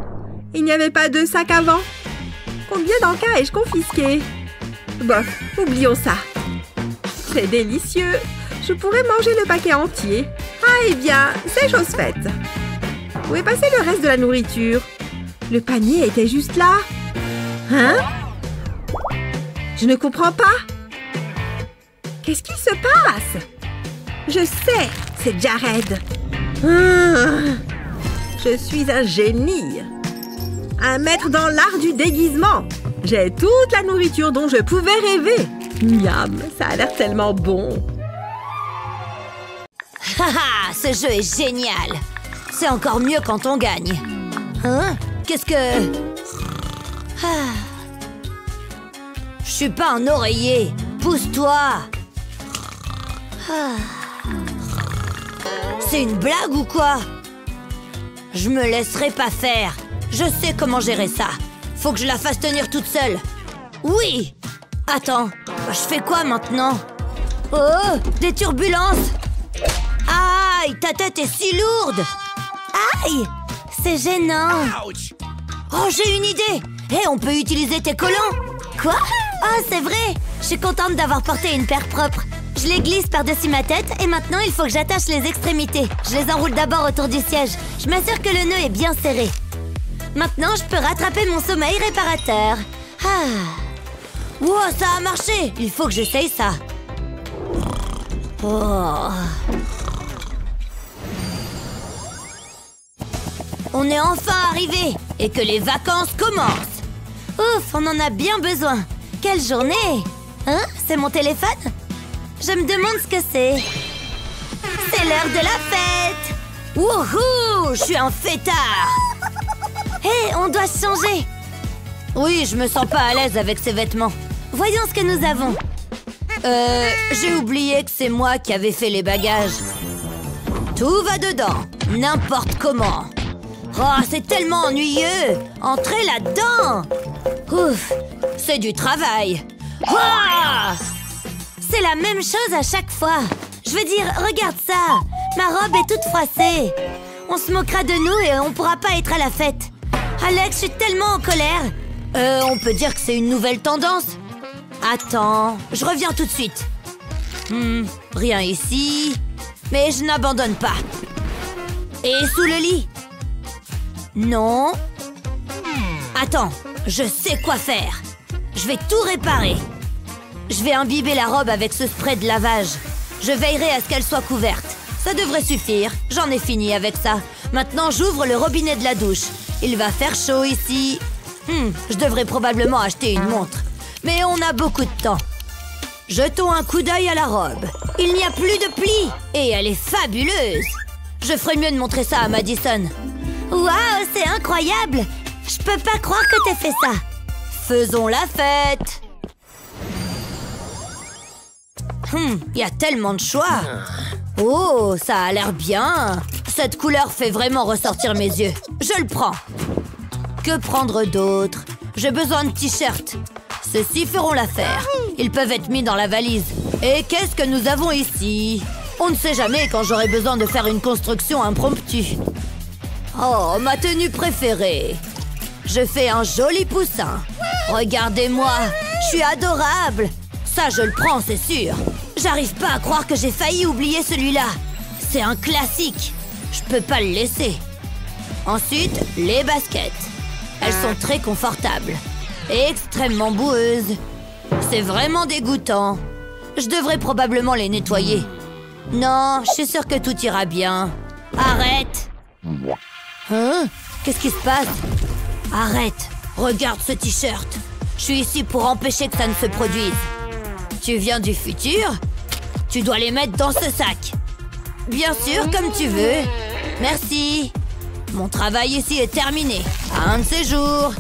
Il n'y avait pas de sac avant? Combien d'encas ai-je confisqué? Bof, oublions ça. C'est délicieux. Je pourrais manger le paquet entier. Ah, eh bien, c'est chose faite. Où est passé le reste de la nourriture? Le panier était juste là. Hein? Je ne comprends pas. Qu'est-ce qui se passe? Je sais, c'est Jared. Je suis un génie. Un maître dans l'art du déguisement. J'ai toute la nourriture dont je pouvais rêver. Miam, ça a l'air tellement bon. Haha, ce jeu est génial. C'est encore mieux quand on gagne. Hein? Qu'est-ce que... Je suis pas un oreiller. Pousse-toi. C'est une blague ou quoi? Je me laisserai pas faire. Je sais comment gérer ça. Faut que je la fasse tenir toute seule. Oui. Attends, je fais quoi maintenant? Oh, des turbulences. Aïe, ta tête est si lourde. Aïe, c'est gênant. Oh, j'ai une idée. Hé, on peut utiliser tes collants. Quoi? Oh, c'est vrai. Je suis contente d'avoir porté une paire propre. Je les glisse par-dessus ma tête et maintenant il faut que j'attache les extrémités. Je les enroule d'abord autour du siège. Je m'assure que le nœud est bien serré. Maintenant, je peux rattraper mon sommeil réparateur. Wow, ça a marché. Il faut que j'essaye ça. Oh. On est enfin arrivé et que les vacances commencent. Ouf, on en a bien besoin. Quelle journée! Hein? C'est mon téléphone? Je me demande ce que c'est. C'est l'heure de la fête! Wouhou! Je suis un fêtard! Hé, on doit se changer! Oui, je me sens pas à l'aise avec ces vêtements. Voyons ce que nous avons. J'ai oublié que c'est moi qui avais fait les bagages. Tout va dedans, n'importe comment. Oh, c'est tellement ennuyeux! Entrez là-dedans! Ouf, c'est du travail. Oh! C'est la même chose à chaque fois. Je veux dire, regarde ça. Ma robe est toute froissée. On se moquera de nous et on pourra pas être à la fête. Alex, je suis tellement en colère. On peut dire que c'est une nouvelle tendance. Attends, je reviens tout de suite. Rien ici. Mais je n'abandonne pas. Et sous le lit? Non. Attends, je sais quoi faire. Je vais tout réparer. Je vais imbiber la robe avec ce spray de lavage. Je veillerai à ce qu'elle soit couverte. Ça devrait suffire. J'en ai fini avec ça. Maintenant, j'ouvre le robinet de la douche. Il va faire chaud ici. Je devrais probablement acheter une montre. Mais on a beaucoup de temps. Jetons un coup d'œil à la robe. Il n'y a plus de plis. Et elle est fabuleuse. Je ferais mieux de montrer ça à Madison. Waouh, c'est incroyable. Je peux pas croire que t'aies fait ça. Faisons la fête. Il y a tellement de choix. Oh, ça a l'air bien. Cette couleur fait vraiment ressortir mes yeux. Je le prends. Que prendre d'autre? J'ai besoin de t-shirts. Ceux-ci feront l'affaire. Ils peuvent être mis dans la valise. Et qu'est-ce que nous avons ici? On ne sait jamais quand j'aurai besoin de faire une construction impromptue. Oh, ma tenue préférée. Je fais un joli poussin. Regardez-moi, je suis adorable. Ça, je le prends, c'est sûr. J'arrive pas à croire que j'ai failli oublier celui-là. C'est un classique. Je peux pas le laisser. Ensuite, les baskets. Elles sont très confortables. Et extrêmement boueuses. C'est vraiment dégoûtant. Je devrais probablement les nettoyer. Non, je suis sûre que tout ira bien. Arrête! Hein? Qu'est-ce qui se passe? Arrête! Regarde ce t-shirt. Je suis ici pour empêcher que ça ne se produise. Tu viens du futur? Tu dois les mettre dans ce sac. Bien sûr, comme tu veux. Merci. Mon travail ici est terminé. À un de ces jours.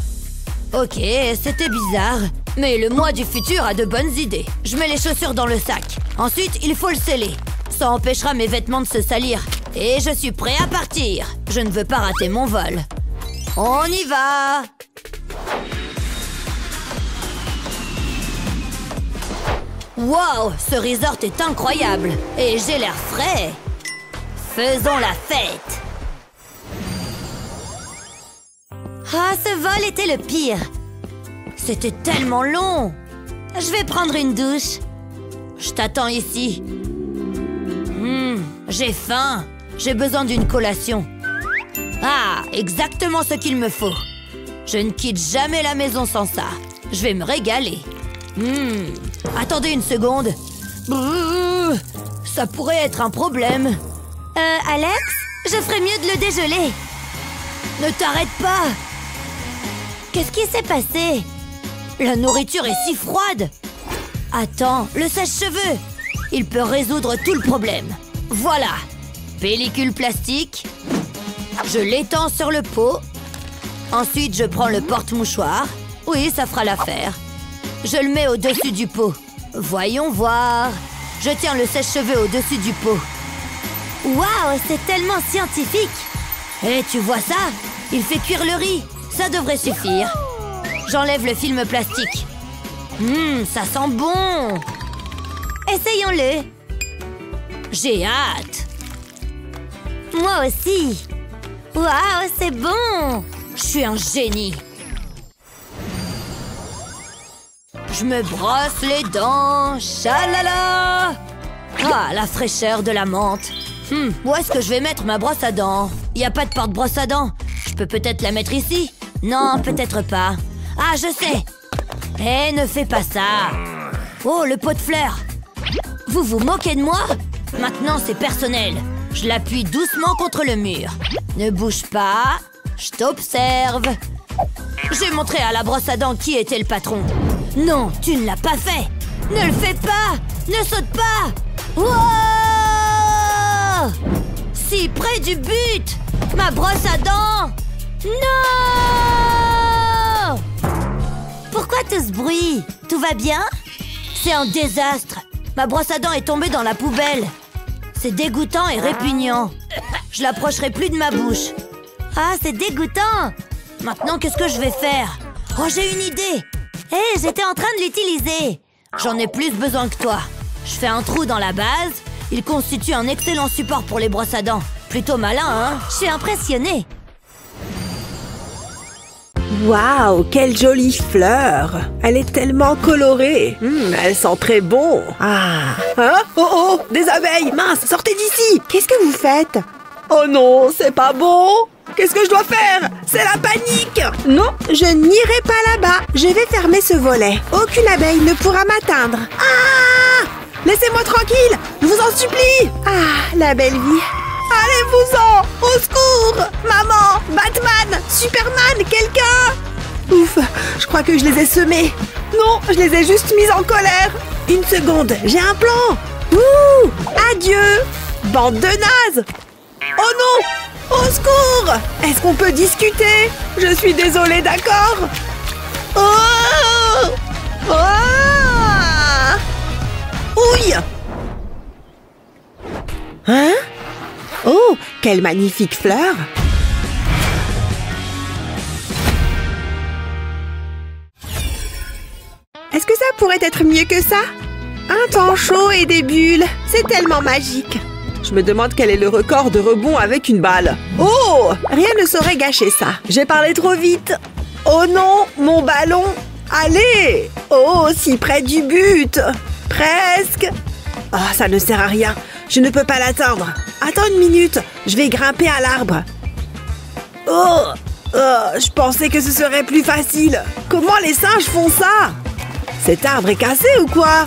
Ok, c'était bizarre. Mais le moi du futur a de bonnes idées. Je mets les chaussures dans le sac. Ensuite, il faut le sceller. Ça empêchera mes vêtements de se salir. Et je suis prêt à partir. Je ne veux pas rater mon vol. On y va! Wow, ce resort est incroyable. Et j'ai l'air frais. Faisons la fête. Ah, ce vol était le pire. C'était tellement long. Je vais prendre une douche. Je t'attends ici. J'ai faim. J'ai besoin d'une collation. Ah, exactement ce qu'il me faut. Je ne quitte jamais la maison sans ça. Je vais me régaler. Attendez une seconde. Ça pourrait être un problème. Alex, je ferais mieux de le dégeler. Ne t'arrête pas. Qu'est-ce qui s'est passé? La nourriture est si froide. Attends, le sèche-cheveux. Il peut résoudre tout le problème. Voilà. Pellicule plastique. Je l'étends sur le pot. Ensuite, je prends le porte-mouchoir. Oui, ça fera l'affaire. Je le mets au-dessus du pot. Voyons voir. Je tiens le sèche-cheveux au-dessus du pot. Waouh, c'est tellement scientifique. Et tu vois ça? Il fait cuire le riz. Ça devrait suffire. J'enlève le film plastique. Ça sent bon. Essayons-le. J'ai hâte. Moi aussi. Waouh, c'est bon. Je suis un génie. Je me brosse les dents. Chalala. Ah, la fraîcheur de la menthe. Où est-ce que je vais mettre ma brosse à dents? Il n'y a pas de porte-brosse à dents. Je peux peut-être la mettre ici? Non, peut-être pas. Ah, je sais. Eh, ne fais pas ça. Oh, le pot de fleurs. Vous vous moquez de moi? Maintenant, c'est personnel. Je l'appuie doucement contre le mur. Ne bouge pas. Je t'observe. J'ai montré à la brosse à dents qui était le patron. Non, tu ne l'as pas fait. Ne le fais pas. Ne saute pas. Wow! Si près du but. Ma brosse à dents. Non! Pourquoi tout ce bruit? Tout va bien? C'est un désastre. Ma brosse à dents est tombée dans la poubelle. C'est dégoûtant et répugnant. Je l'approcherai plus de ma bouche. Ah, c'est dégoûtant. Maintenant, qu'est-ce que je vais faire? Oh, j'ai une idée. Hé, j'étais en train de l'utiliser. J'en ai plus besoin que toi. Je fais un trou dans la base. Il constitue un excellent support pour les brosses à dents. Plutôt malin, hein? Je suis impressionnée. Waouh, quelle jolie fleur! Elle est tellement colorée. Elle sent très bon. Ah! Hein? Oh oh! Des abeilles! Mince, sortez d'ici! Qu'est-ce que vous faites? Oh non, c'est pas bon! Qu'est-ce que je dois faire? C'est la panique! Non, je n'irai pas là-bas. Je vais fermer ce volet. Aucune abeille ne pourra m'atteindre. Ah! Laissez-moi tranquille! Je vous en supplie! Ah, la belle vie! Allez-vous-en! Au secours! Maman! Batman! Superman! Quelqu'un! Ouf! Je crois que je les ai semés. Non, je les ai juste mis en colère. Une seconde, j'ai un plan! Ouh! Adieu! Bande de nazes! Oh non! Au secours! Est-ce qu'on peut discuter? Je suis désolée, d'accord? Oh! Oh! Ouille! Hein? Oh, quelle magnifique fleur! Est-ce que ça pourrait être mieux que ça? Un temps chaud et des bulles, c'est tellement magique! Je me demande quel est le record de rebond avec une balle. Oh! Rien ne saurait gâcher ça. J'ai parlé trop vite. Oh non, mon ballon! Allez! Oh, si près du but! Presque! Ah, ça ne sert à rien. Je ne peux pas l'atteindre. Attends une minute, je vais grimper à l'arbre. Oh! Je pensais que ce serait plus facile. Comment les singes font ça? Cet arbre est cassé ou quoi?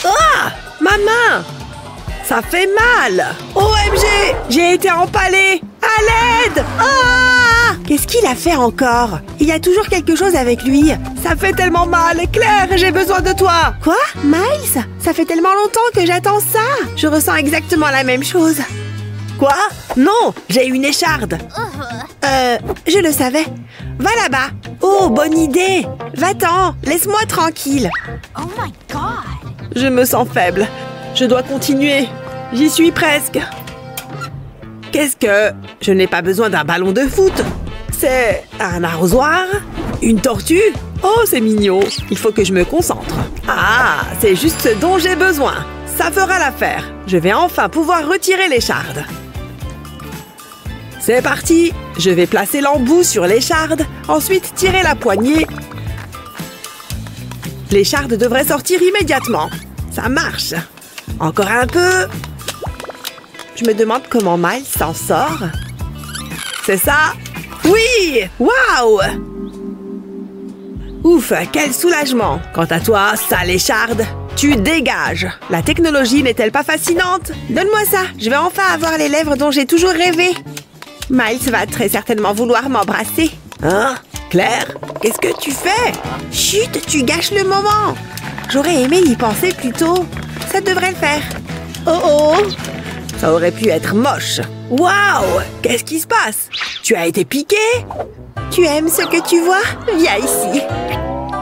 Ah! Ma main! Ça fait mal! OMG! J'ai été empalée! À l'aide! Ah! Qu'est-ce qu'il a fait encore? Il y a toujours quelque chose avec lui. Ça fait tellement mal! Claire, j'ai besoin de toi! Quoi? Miles? Ça fait tellement longtemps que j'attends ça! Je ressens exactement la même chose. Quoi? Non! J'ai une écharde! Je le savais. Va là-bas! Oh, bonne idée! Va-t'en! Laisse-moi tranquille! Oh my God! Je me sens faible. Je dois continuer. J'y suis presque. Qu'est-ce que... Je n'ai pas besoin d'un ballon de foot. C'est un arrosoir? Une tortue? Oh, c'est mignon. Il faut que je me concentre. Ah, c'est juste ce dont j'ai besoin. Ça fera l'affaire. Je vais enfin pouvoir retirer l'écharde. C'est parti. Je vais placer l'embout sur l'écharde. Ensuite, tirer la poignée. L'écharde devrait sortir immédiatement. Ça marche. Encore un peu. Je me demande comment Miles s'en sort. C'est ça? Oui! Waouh! Ouf, quel soulagement! Quant à toi, sale écharde, tu dégages! La technologie n'est-elle pas fascinante? Donne-moi ça, je vais enfin avoir les lèvres dont j'ai toujours rêvé. Miles va très certainement vouloir m'embrasser. Hein? Claire, qu'est-ce que tu fais? Chut, tu gâches le moment! J'aurais aimé y penser plus tôt. Ça devrait le faire. Oh oh! Ça aurait pu être moche. Waouh! Qu'est-ce qui se passe? Tu as été piqué? Tu aimes ce que tu vois? Viens ici.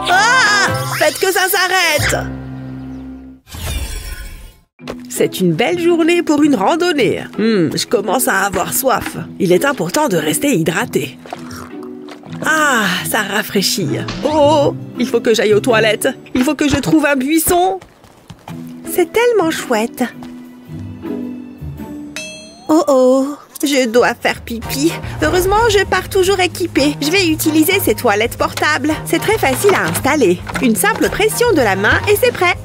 Ah! Faites que ça s'arrête! C'est une belle journée pour une randonnée. Je commence à avoir soif. Il est important de rester hydraté. Ah, ça rafraîchit. Oh, il faut que j'aille aux toilettes. Il faut que je trouve un buisson. C'est tellement chouette. Oh oh, je dois faire pipi. Heureusement, je pars toujours équipée. Je vais utiliser ces toilettes portables. C'est très facile à installer. Une simple pression de la main et c'est prêt.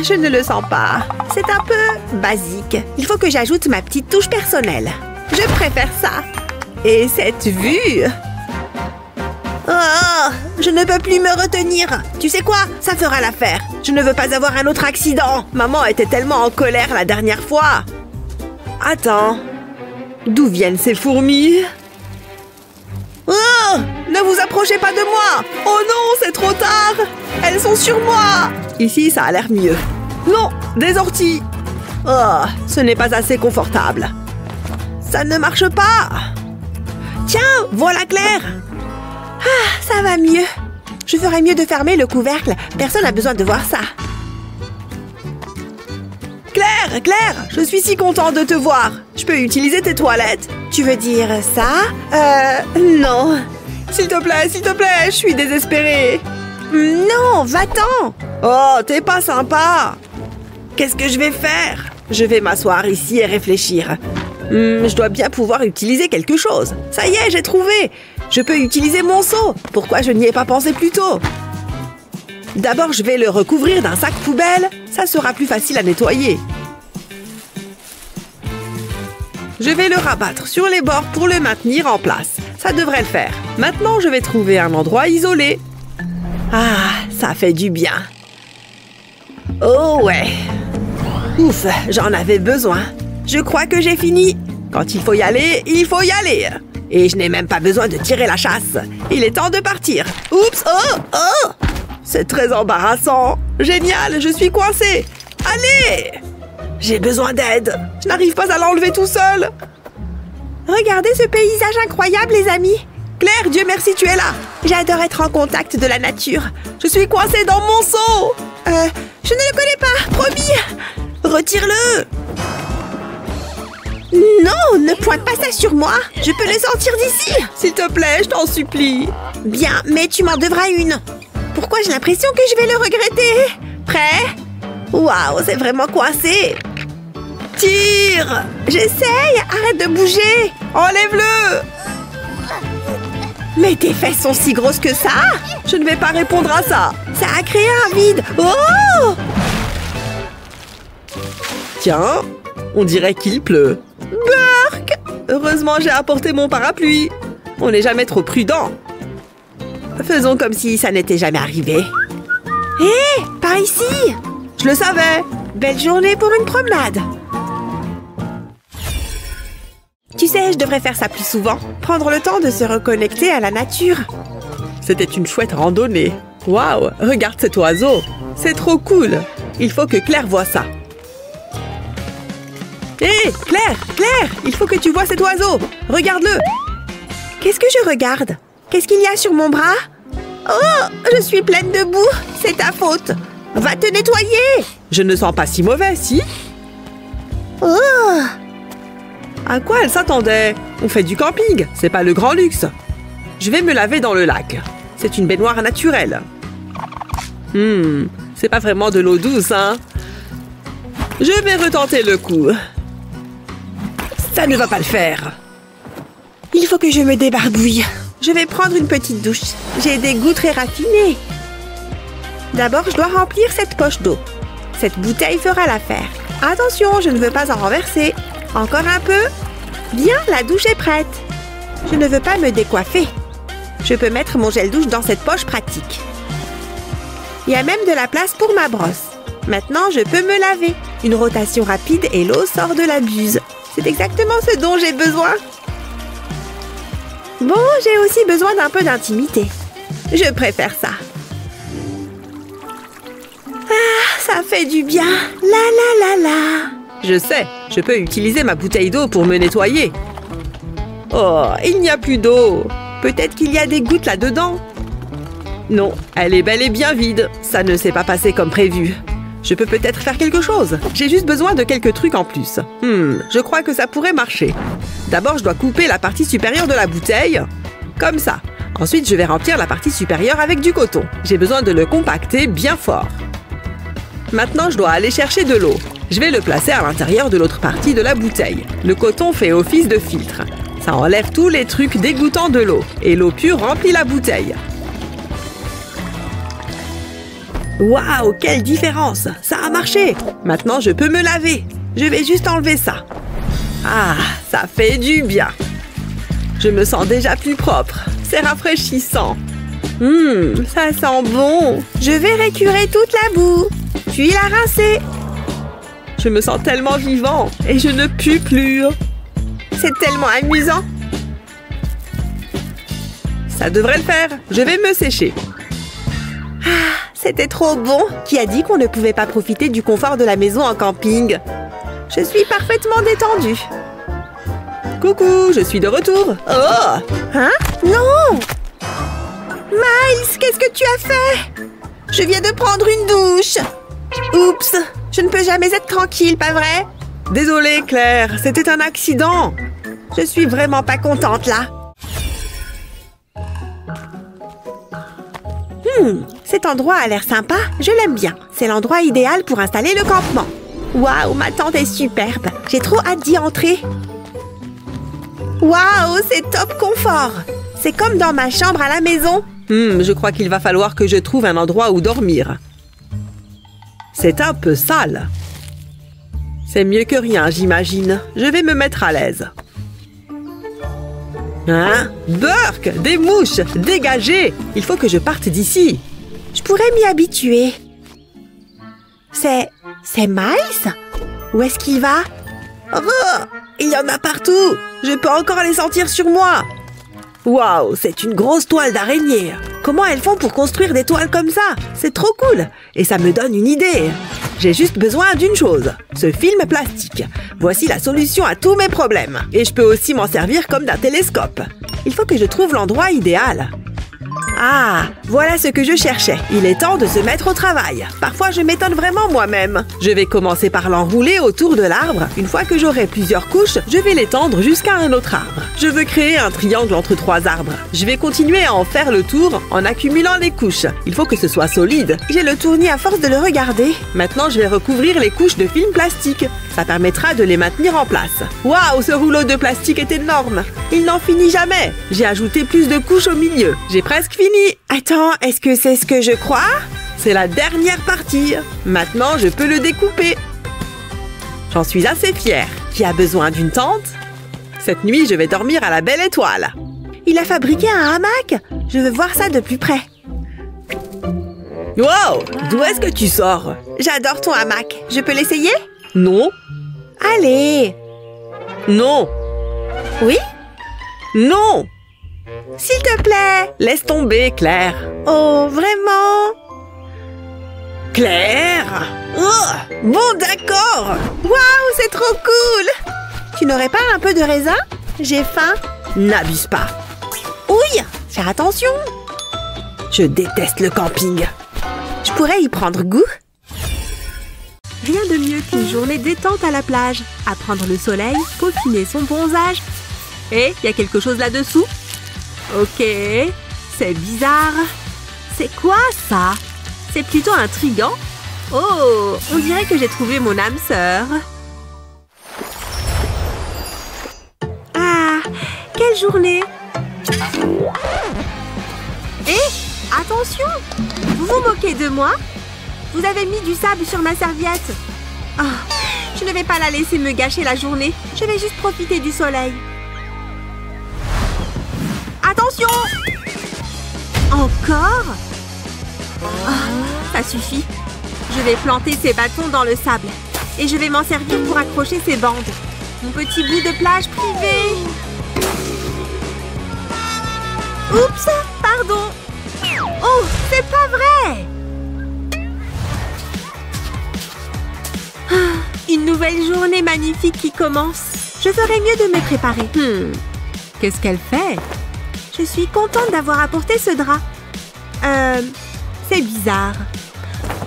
Je ne le sens pas. C'est un peu basique. Il faut que j'ajoute ma petite touche personnelle. Je préfère ça. Et cette vue... Oh, je ne peux plus me retenir. Tu sais quoi? Ça fera l'affaire. Je ne veux pas avoir un autre accident. Maman était tellement en colère la dernière fois. Attends. D'où viennent ces fourmis? Oh! Ne vous approchez pas de moi! Oh non, c'est trop tard! Elles sont sur moi! Ici, ça a l'air mieux. Non, des orties! Oh, ce n'est pas assez confortable. Ça ne marche pas! Tiens, voilà Claire! Ah, ça va mieux. Je ferais mieux de fermer le couvercle. Personne n'a besoin de voir ça. Claire, Claire, je suis si contente de te voir. Je peux utiliser tes toilettes. Tu veux dire ça? Non. S'il te plaît, je suis désespérée. Non, va-t'en. Oh, t'es pas sympa. Qu'est-ce que je vais faire? Je vais m'asseoir ici et réfléchir. Je dois bien pouvoir utiliser quelque chose. Ça y est, j'ai trouvé. Je peux utiliser mon seau. Pourquoi je n'y ai pas pensé plus tôt? D'abord, je vais le recouvrir d'un sac poubelle. Ça sera plus facile à nettoyer. Je vais le rabattre sur les bords pour le maintenir en place. Ça devrait le faire. Maintenant, je vais trouver un endroit isolé. Ah, ça fait du bien. Oh ouais. Ouf, j'en avais besoin. Je crois que j'ai fini. Quand il faut y aller, il faut y aller. Et je n'ai même pas besoin de tirer la chasse. Il est temps de partir. Oups, oh, oh! C'est très embarrassant. Génial, je suis coincée. Allez! J'ai besoin d'aide. Je n'arrive pas à l'enlever tout seul. Regardez ce paysage incroyable, les amis. Claire, Dieu merci, tu es là. J'adore être en contact de la nature. Je suis coincée dans mon seau. Je ne le connais pas, promis. Retire-le. Non, ne pointe pas ça sur moi. Je peux le sortir d'ici. S'il te plaît, je t'en supplie. Bien, mais tu m'en devras une. Pourquoi j'ai l'impression que je vais le regretter? Prêt? Waouh, c'est vraiment coincé. Tire! J'essaye. Arrête de bouger. Enlève-le. Mais tes fesses sont si grosses que ça? Je ne vais pas répondre à ça. Ça a créé un vide. Oh! Tiens, on dirait qu'il pleut. Burk! Heureusement, j'ai apporté mon parapluie. On n'est jamais trop prudent. Faisons comme si ça n'était jamais arrivé. Hé! Par ici! Je le savais! Belle journée pour une promenade. Tu sais, je devrais faire ça plus souvent. Prendre le temps de se reconnecter à la nature. C'était une chouette randonnée. Waouh! Regarde cet oiseau. C'est trop cool. Il faut que Claire voie ça. Hé! Claire! Claire! Il faut que tu vois cet oiseau. Regarde-le. Qu'est-ce que je regarde? Qu'est-ce qu'il y a sur mon bras? Oh! Je suis pleine de boue. C'est ta faute. Va te nettoyer. Je ne sens pas si mauvais, si? Oh! À quoi elle s'attendait? On fait du camping, c'est pas le grand luxe. Je vais me laver dans le lac. C'est une baignoire naturelle. C'est pas vraiment de l'eau douce, hein? Je vais retenter le coup. Ça ne va pas le faire. Il faut que je me débarbouille. Je vais prendre une petite douche. J'ai des goûts très raffinés. D'abord, je dois remplir cette poche d'eau. Cette bouteille fera l'affaire. Attention, je ne veux pas en renverser. Encore un peu. Bien, la douche est prête. Je ne veux pas me décoiffer. Je peux mettre mon gel douche dans cette poche pratique. Il y a même de la place pour ma brosse. Maintenant, je peux me laver. Une rotation rapide et l'eau sort de la buse. C'est exactement ce dont j'ai besoin. Bon, j'ai aussi besoin d'un peu d'intimité. Je préfère ça. Ah, ça fait du bien. La. Je sais, je peux utiliser ma bouteille d'eau pour me nettoyer. Oh, il n'y a plus d'eau. Peut-être qu'il y a des gouttes là-dedans. Non, elle est bel et bien vide. Ça ne s'est pas passé comme prévu. Je peux peut-être faire quelque chose. J'ai juste besoin de quelques trucs en plus. Je crois que ça pourrait marcher. D'abord, je dois couper la partie supérieure de la bouteille. Comme ça. Ensuite, je vais remplir la partie supérieure avec du coton. J'ai besoin de le compacter bien fort. Maintenant, je dois aller chercher de l'eau. Je vais le placer à l'intérieur de l'autre partie de la bouteille. Le coton fait office de filtre. Ça enlève tous les trucs dégoûtants de l'eau. Et l'eau pure remplit la bouteille. Waouh, quelle différence! Ça a marché! Maintenant, je peux me laver. Je vais juste enlever ça. Ah, ça fait du bien. Je me sens déjà plus propre. C'est rafraîchissant. Ça sent bon. Je vais récurer toute la boue. Puis la rincer. Je me sens tellement vivant et je ne pue plus. C'est tellement amusant. Ça devrait le faire. Je vais me sécher. C'était trop bon. Qui a dit qu'on ne pouvait pas profiter du confort de la maison en camping? Je suis parfaitement détendue. Coucou, je suis de retour. Oh! Hein? Non! Miles, qu'est-ce que tu as fait? Je viens de prendre une douche. Oups! Je ne peux jamais être tranquille, pas vrai? Désolée, Claire, c'était un accident. Je suis vraiment pas contente, là. Cet endroit a l'air sympa, je l'aime bien. C'est l'endroit idéal pour installer le campement. Waouh, ma tente est superbe. J'ai trop hâte d'y entrer. Waouh, c'est top confort. C'est comme dans ma chambre à la maison. Je crois qu'il va falloir que je trouve un endroit où dormir. C'est un peu sale. C'est mieux que rien, j'imagine. Je vais me mettre à l'aise. Hein? Burke! Des mouches! Dégagez! Il faut que je parte d'ici. Je pourrais m'y habituer. C'est Miles? Où est-ce qu'il va? Oh, il y en a partout! Je peux encore les sentir sur moi! Waouh, c'est une grosse toile d'araignée! Comment elles font pour construire des toiles comme ça? C'est trop cool! Et ça me donne une idée! J'ai juste besoin d'une chose, ce film plastique. Voici la solution à tous mes problèmes. Et je peux aussi m'en servir comme d'un télescope. Il faut que je trouve l'endroit idéal. Ah, voilà ce que je cherchais. Il est temps de se mettre au travail. Parfois, je m'étonne vraiment moi-même. Je vais commencer par l'enrouler autour de l'arbre. Une fois que j'aurai plusieurs couches, je vais l'étendre jusqu'à un autre arbre. Je veux créer un triangle entre 3 arbres. Je vais continuer à en faire le tour en accumulant les couches. Il faut que ce soit solide. J'ai le tournis à force de le regarder. Maintenant, je vais recouvrir les couches de film plastique. Ça permettra de les maintenir en place. Waouh, ce rouleau de plastique est énorme. Il n'en finit jamais. J'ai ajouté plus de couches au milieu. J'ai presque fini. Attends, est-ce que c'est ce que je crois? C'est la dernière partie. Maintenant, je peux le découper. J'en suis assez fière. Qui a besoin d'une tente? Cette nuit, je vais dormir à la belle étoile. Il a fabriqué un hamac? Je veux voir ça de plus près. Wow! D'où est-ce que tu sors? J'adore ton hamac. Je peux l'essayer? Non. Allez! Non. Oui? Non. S'il te plaît! Laisse tomber, Claire. Oh, vraiment? Claire! Oh, bon, d'accord! Waouh, c'est trop cool! Tu n'aurais pas un peu de raisin? J'ai faim. N'abuse pas. Ouille! Fais attention! Je déteste le camping. Je pourrais y prendre goût. Rien de mieux qu'une journée détente à la plage. À prendre le soleil, peaufiner son bronzage. Et il y a quelque chose là-dessous? Ok, c'est bizarre. C'est quoi ça? C'est plutôt intriguant. Oh, on dirait que j'ai trouvé mon âme sœur. Ah, quelle journée! Et Attention! Vous vous moquez de moi? Vous avez mis du sable sur ma serviette. Oh, je ne vais pas la laisser me gâcher la journée. Je vais juste profiter du soleil. Attention! Encore? Oh, ça suffit. Je vais planter ces bâtons dans le sable. Et je vais m'en servir pour accrocher ces bandes. Mon petit bout de plage privé. Oups! Pardon! Oh, c'est pas vrai! Une nouvelle journée magnifique qui commence. Je ferais mieux de me préparer. Qu'est-ce qu'elle fait? Je suis contente d'avoir apporté ce drap. C'est bizarre.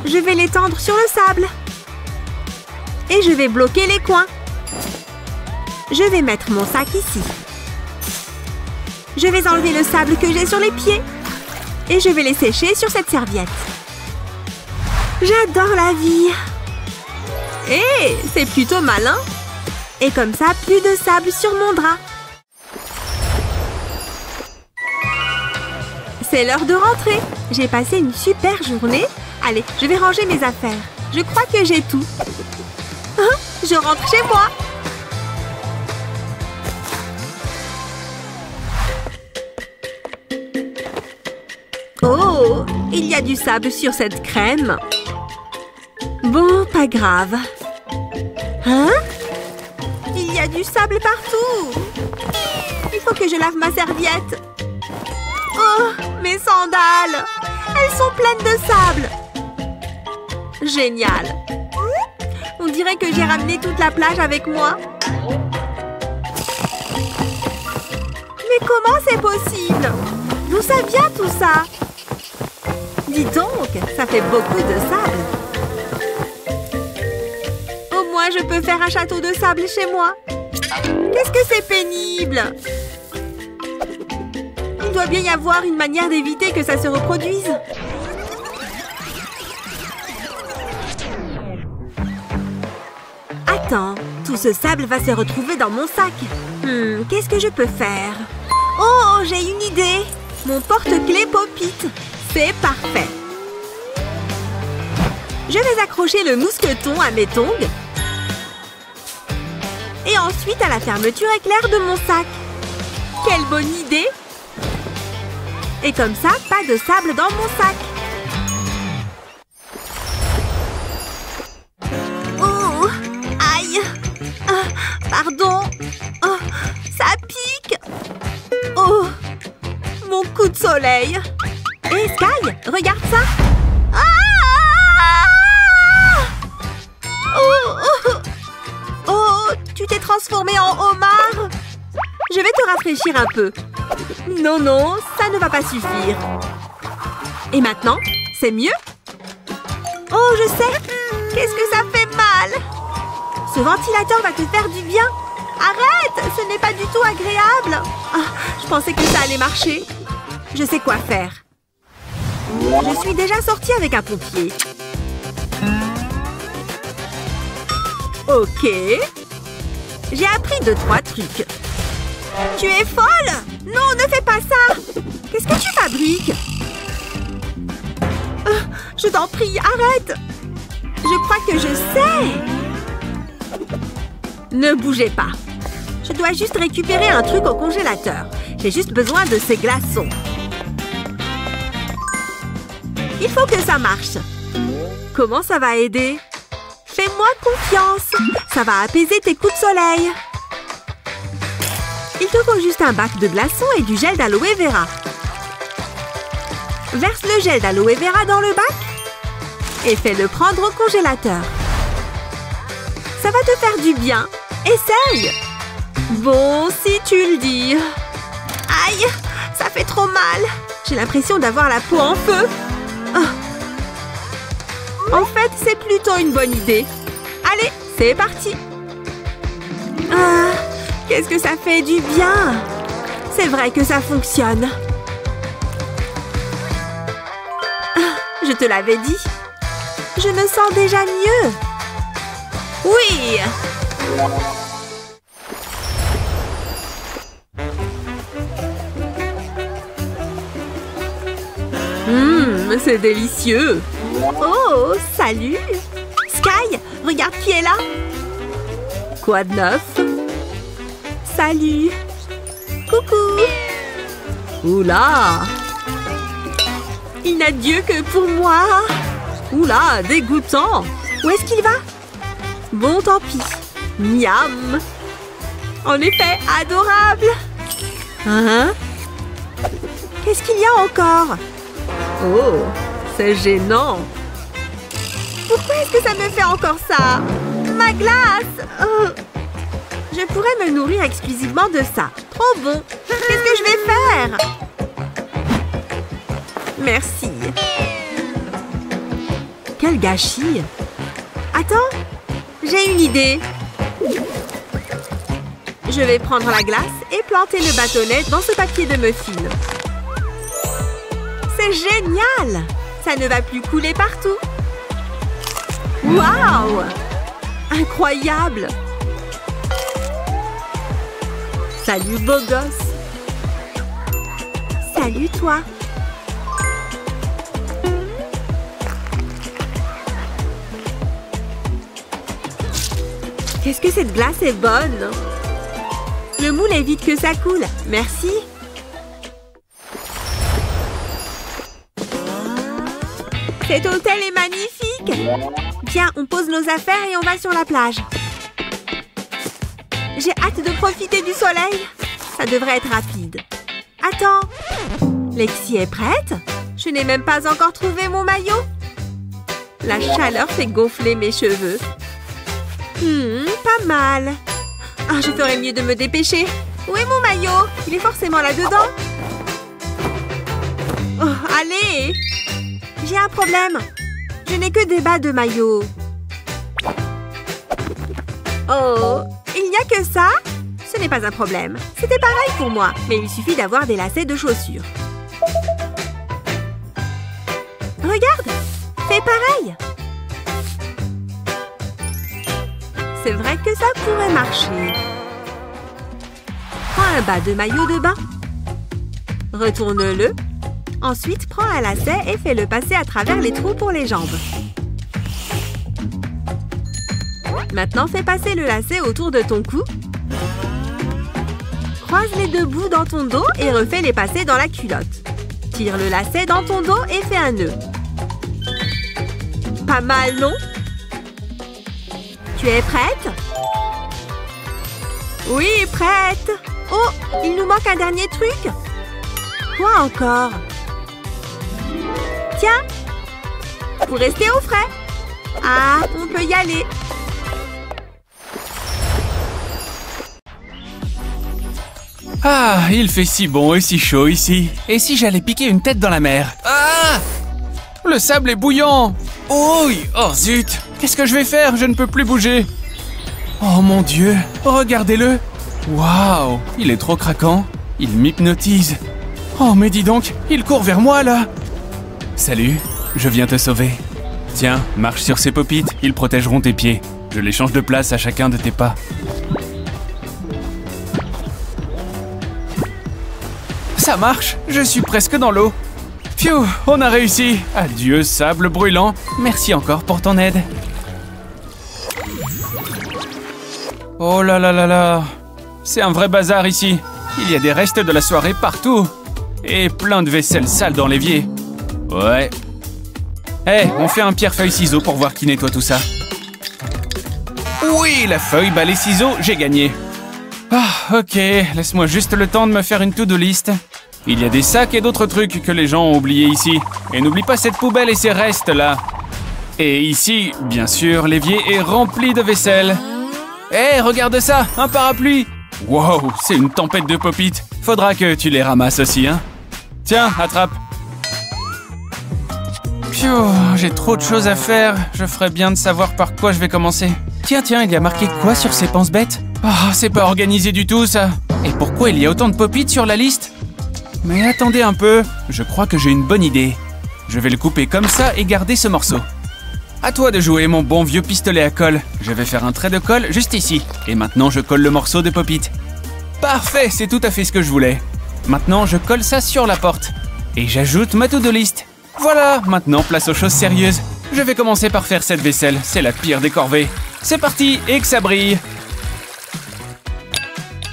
Je vais l'étendre sur le sable. Et je vais bloquer les coins. Je vais mettre mon sac ici. Je vais enlever le sable que j'ai sur les pieds. Et je vais les sécher sur cette serviette. J'adore la vie. Hé, c'est plutôt malin. Et comme ça, plus de sable sur mon drap. C'est l'heure de rentrer. J'ai passé une super journée. Allez, je vais ranger mes affaires. Je crois que j'ai tout. Hein? Je rentre chez moi. Oh, il y a du sable sur cette crème. Bon, pas grave. Hein? Il y a du sable partout. Il faut que je lave ma serviette. Oh, mes sandales. Elles sont pleines de sable. Génial. On dirait que j'ai ramené toute la plage avec moi. Mais comment c'est possible? D'où ça vient tout ça? Dis donc, ça fait beaucoup de sable. Au moins, je peux faire un château de sable chez moi. Qu'est-ce que c'est pénible! Il doit bien y avoir une manière d'éviter que ça se reproduise. Attends, tout ce sable va se retrouver dans mon sac. Qu'est-ce que je peux faire? Oh, j'ai une idée! Mon porte-clés Pop-it. C'est parfait. Je vais accrocher le mousqueton à mes tongs. Et ensuite à la fermeture éclair de mon sac. Quelle bonne idée! Et comme ça, pas de sable dans mon sac. Oh! Aïe! Pardon! Oh, ça pique! Oh! Mon coup de soleil! Hé, Sky, regarde ça! Ah! Oh, tu t'es transformée en homard! Je vais te rafraîchir un peu. Non, non, ça ne va pas suffire. Et maintenant, c'est mieux? Oh, je sais! Qu'est-ce que ça fait mal! Ce ventilateur va te faire du bien! Arrête! Ce n'est pas du tout agréable! Je pensais que ça allait marcher. Je sais quoi faire. Je suis déjà sortie avec un pompier. Ok. J'ai appris 2-3 trucs. Tu es folle! Non, ne fais pas ça! Qu'est-ce que tu fabriques? Je t'en prie, arrête! Je crois que je sais! Ne bougez pas. Je dois juste récupérer un truc au congélateur. J'ai juste besoin de ces glaçons. Il faut que ça marche. Comment ça va aider? Fais-moi confiance. Ça va apaiser tes coups de soleil. Il te faut juste un bac de glaçons et du gel d'aloe vera. Verse le gel d'aloe vera dans le bac et fais-le prendre au congélateur. Ça va te faire du bien. Essaye! Bon, si tu le dis. Aïe, ça fait trop mal. J'ai l'impression d'avoir la peau en feu. En fait, c'est plutôt une bonne idée. Allez, c'est parti. Qu'est-ce que ça fait du bien. C'est vrai que ça fonctionne. Je te l'avais dit. Je me sens déjà mieux. Oui! C'est délicieux. Oh, salut. Sky, regarde qui est là. Quoi de neuf? Salut. Coucou. Oula. Il n'a Dieu que pour moi. Oula, dégoûtant. Où est-ce qu'il va? Bon, tant pis. Miam. En effet, adorable. Hein? Qu'est-ce qu'il y a encore? Oh, c'est gênant. Pourquoi est-ce que ça me fait encore ça? Ma glace! Oh. Je pourrais me nourrir exclusivement de ça. Trop bon. Qu'est-ce que je vais faire? Merci. Quel gâchis. Attends, j'ai une idée. Je vais prendre la glace et planter le bâtonnet dans ce papier de muffin. C'est génial! Ça ne va plus couler partout. Waouh! Incroyable! Salut, beau gosse! Salut, toi! Qu'est-ce que cette glace est bonne! Le moule évite que ça coule. Merci. Cet hôtel est magnifique. Viens, on pose nos affaires et on va sur la plage. J'ai hâte de profiter du soleil. Ça devrait être rapide. Attends. Lexi est prête? Je n'ai même pas encore trouvé mon maillot. La chaleur fait gonfler mes cheveux. Pas mal. Ah, je ferais mieux de me dépêcher. Où est mon maillot? Il est forcément là-dedans. Oh, allez! J'ai un problème. Je n'ai que des bas de maillot. Oh, il n'y a que ça? Ce n'est pas un problème. C'était pareil pour moi, mais il suffit d'avoir des lacets de chaussures. Regarde! Fais pareil! C'est vrai que ça pourrait marcher. Prends un bas de maillot de bain. Retourne-le. Ensuite, prends un lacet et fais-le passer à travers les trous pour les jambes. Maintenant, fais passer le lacet autour de ton cou. Croise les deux bouts dans ton dos et refais-les passer dans la culotte. Tire le lacet dans ton dos et fais un nœud. Pas mal, non? Tu es prête? Oui, prête! Oh, il nous manque un dernier truc. Quoi encore? Tiens! Pour rester au frais. Ah, on peut y aller. Ah, il fait si bon et si chaud ici. Et si j'allais piquer une tête dans la mer? Ah! Le sable est bouillant. Oh, oh zut! Qu'est-ce que je vais faire? Je ne peux plus bouger. Oh mon Dieu! Regardez-le! Waouh! Il est trop craquant. Il m'hypnotise. Oh, mais dis donc, il court vers moi, là! Salut, je viens te sauver. Tiens, marche sur ces pop-it, ils protégeront tes pieds. Je les change de place à chacun de tes pas. Ça marche, je suis presque dans l'eau. Pfiou, on a réussi. Adieu, sable brûlant. Merci encore pour ton aide. Oh là là là là. C'est un vrai bazar ici. Il y a des restes de la soirée partout. Et plein de vaisselle sale dans l'évier. Ouais. Hé, on fait un pierre-feuille-ciseaux pour voir qui nettoie tout ça. Oui, la feuille, balai, ciseaux, j'ai gagné. Ah, ok, laisse-moi juste le temps de me faire une to-do list. Il y a des sacs et d'autres trucs que les gens ont oubliés ici. Et n'oublie pas cette poubelle et ces restes-là. Et ici, bien sûr, l'évier est rempli de vaisselle. Hé, regarde ça, un parapluie. Wow, c'est une tempête de pop-it. Faudra que tu les ramasses aussi, hein. Tiens, attrape. Pfiou, j'ai trop de choses à faire. Je ferais bien de savoir par quoi je vais commencer. Tiens, il y a marqué quoi sur ces pense-bêtes? Oh, c'est pas organisé du tout, ça. Et pourquoi il y a autant de pop-it sur la liste? Mais attendez un peu, je crois que j'ai une bonne idée. Je vais le couper comme ça et garder ce morceau. À toi de jouer, mon bon vieux pistolet à colle. Je vais faire un trait de colle juste ici. Et maintenant, je colle le morceau de pop-it. Parfait, c'est tout à fait ce que je voulais. Maintenant, je colle ça sur la porte. Et j'ajoute ma to-do list. Voilà, maintenant place aux choses sérieuses. Je vais commencer par faire cette vaisselle, c'est la pire des corvées. C'est parti, et que ça brille.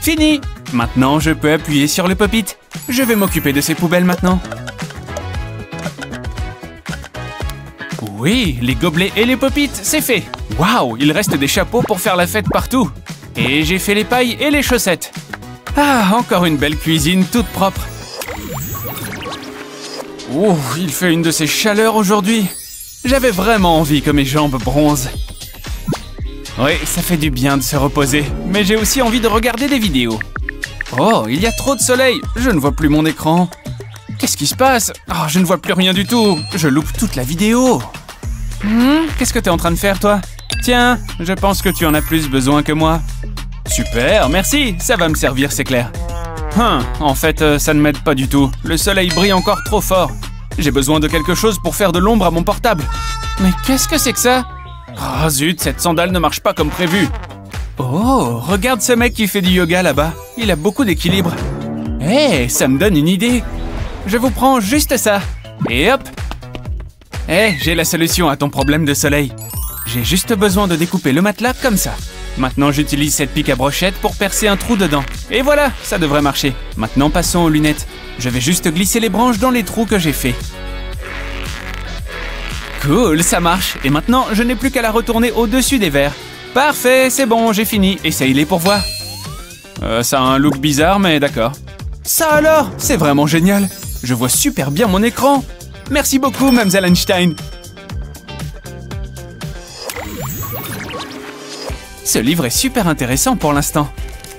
Fini. Maintenant, je peux appuyer sur le pop-it. Je vais m'occuper de ces poubelles maintenant. Oui, les gobelets et les pop-it, c'est fait. Waouh, il reste des chapeaux pour faire la fête partout. Et j'ai fait les pailles et les chaussettes. Ah, encore une belle cuisine toute propre. Ouh, il fait une de ces chaleurs aujourd'hui. J'avais vraiment envie que mes jambes bronzent. Oui, ça fait du bien de se reposer, mais j'ai aussi envie de regarder des vidéos. Oh, il y a trop de soleil, je ne vois plus mon écran. Qu'est-ce qui se passe? Oh, je ne vois plus rien du tout, je loupe toute la vidéo. Qu'est-ce que tu es en train de faire, toi? Tiens, je pense que tu en as plus besoin que moi. Super, merci, ça va me servir, c'est clair. En fait, ça ne m'aide pas du tout. Le soleil brille encore trop fort. J'ai besoin de quelque chose pour faire de l'ombre à mon portable. Mais qu'est-ce que c'est que ça? Oh zut, cette sandale ne marche pas comme prévu. Oh, regarde ce mec qui fait du yoga là-bas. Il a beaucoup d'équilibre. Hé, ça me donne une idée. Je vous prends juste ça. Et hop. J'ai la solution à ton problème de soleil. J'ai juste besoin de découper le matelas comme ça. Maintenant, j'utilise cette pique à brochette pour percer un trou dedans. Et voilà, ça devrait marcher. Maintenant, passons aux lunettes. Je vais juste glisser les branches dans les trous que j'ai faits. Cool, ça marche. Et maintenant, je n'ai plus qu'à la retourner au-dessus des verres. Parfait, c'est bon, j'ai fini. Essaye-les pour voir. Ça a un look bizarre, mais d'accord. Ça alors, c'est vraiment génial. Je vois super bien mon écran. Merci beaucoup, Mademoiselle Einstein. Ce livre est super intéressant pour l'instant.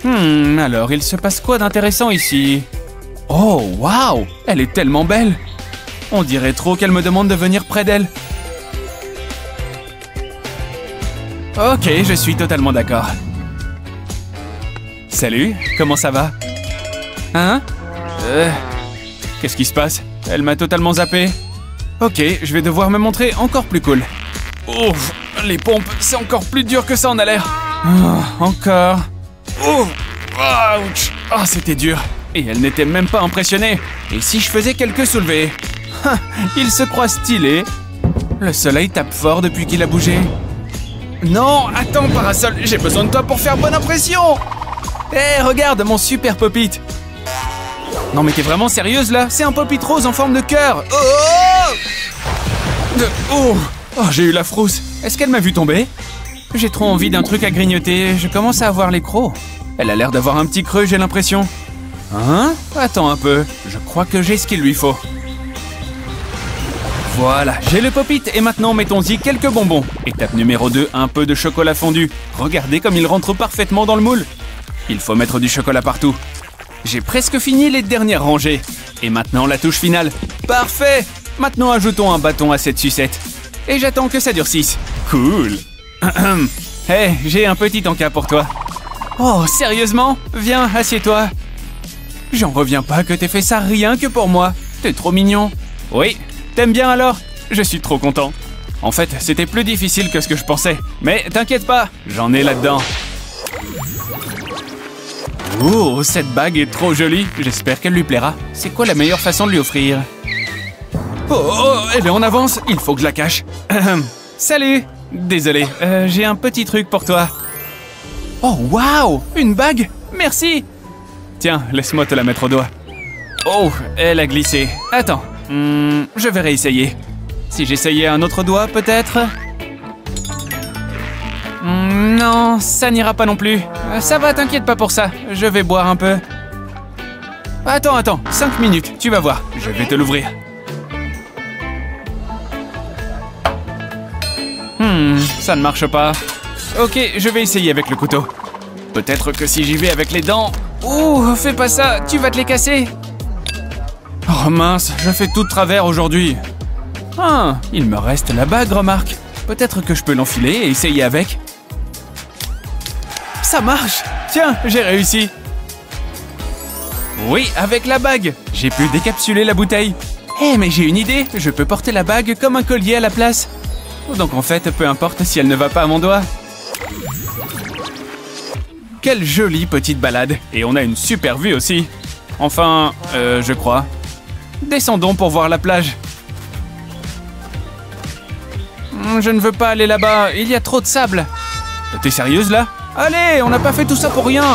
Alors il se passe quoi d'intéressant ici? Oh, waouh! Elle est tellement belle! On dirait trop qu'elle me demande de venir près d'elle. Ok, je suis totalement d'accord. Salut, comment ça va? Hein? Qu'est-ce qui se passe? Elle m'a totalement zappé. Ok, je vais devoir me montrer encore plus cool. Ouf, les pompes, c'est encore plus dur que ça en a l'air. Encore. Ouch. Oh, c'était dur. Et elle n'était même pas impressionnée. Et si je faisais quelques soulevés? Il se croit stylé. Le soleil tape fort depuis qu'il a bougé. Non, attends, Parasol, j'ai besoin de toi pour faire bonne impression. Regarde mon super pop-it. Non mais t'es vraiment sérieuse là? C'est un pop-it rose en forme de cœur. Oh, j'ai eu la frousse. Est-ce qu'elle m'a vu tomber? J'ai trop envie d'un truc à grignoter. Je commence à avoir les crocs. Elle a l'air d'avoir un petit creux, j'ai l'impression. Hein? Attends un peu. Je crois que j'ai ce qu'il lui faut. Voilà, j'ai le pop-it et maintenant mettons-y quelques bonbons. Étape numéro 2, un peu de chocolat fondu. Regardez comme il rentre parfaitement dans le moule. Il faut mettre du chocolat partout. J'ai presque fini les dernières rangées. Et maintenant la touche finale. Parfait! Maintenant ajoutons un bâton à cette sucette. Et j'attends que ça durcisse. Cool! J'ai un petit encas pour toi. Oh, sérieusement? Viens, assieds-toi. J'en reviens pas que t'aies fait ça rien que pour moi. T'es trop mignon. Oui, t'aimes bien alors? Je suis trop content. En fait, c'était plus difficile que ce que je pensais. Mais t'inquiète pas, j'en ai là-dedans. Oh, cette bague est trop jolie. J'espère qu'elle lui plaira. C'est quoi la meilleure façon de lui offrir? Oh, elle est en avance. Il faut que je la cache. Salut! Désolé, j'ai un petit truc pour toi. Oh, waouh! Une bague? Merci! Tiens, laisse-moi te la mettre au doigt. Oh, elle a glissé. Attends, je vais réessayer. Si j'essayais un autre doigt, peut-être? Non, ça n'ira pas non plus. Ça va, t'inquiète pas pour ça. Je vais boire un peu. Attends, 5 minutes, tu vas voir. Je vais te l'ouvrir. Ça ne marche pas. Ok, je vais essayer avec le couteau. Peut-être que si j'y vais avec les dents... Ouh, fais pas ça, tu vas te les casser. Oh mince, je fais tout de travers aujourd'hui. Il me reste la bague, remarque. Peut-être que je peux l'enfiler et essayer avec. Ça marche. Tiens, j'ai réussi. Oui, avec la bague. J'ai pu décapsuler la bouteille. Mais j'ai une idée. Je peux porter la bague comme un collier à la place. Donc en fait, peu importe si elle ne va pas à mon doigt. Quelle jolie petite balade. Et on a une super vue aussi. Enfin, je crois. Descendons pour voir la plage. Je ne veux pas aller là-bas, il y a trop de sable. T'es sérieuse là? Allez, on n'a pas fait tout ça pour rien.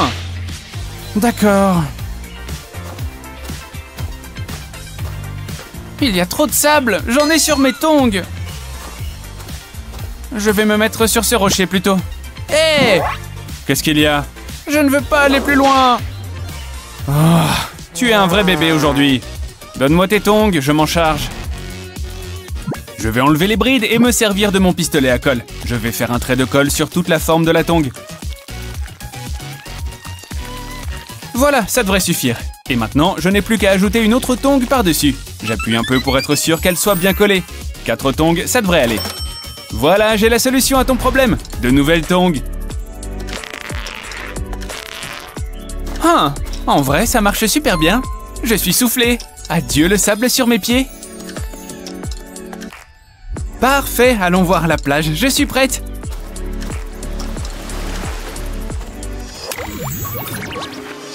D'accord. Il y a trop de sable, j'en ai sur mes tongs. Je vais me mettre sur ce rocher plutôt. Hé! Qu'est-ce qu'il y a? Je ne veux pas aller plus loin. Oh, tu es un vrai bébé aujourd'hui. Donne-moi tes tongs, je m'en charge. Je vais enlever les brides et me servir de mon pistolet à colle. Je vais faire un trait de colle sur toute la forme de la tongue. Voilà, ça devrait suffire. Et maintenant, je n'ai plus qu'à ajouter une autre tongue par-dessus. J'appuie un peu pour être sûr qu'elle soit bien collée. 4 tongs, ça devrait aller. Voilà, j'ai la solution à ton problème. De nouvelles tongs. Ah, en vrai, ça marche super bien. Je suis soufflé. Adieu le sable sur mes pieds. Parfait, allons voir la plage. Je suis prête.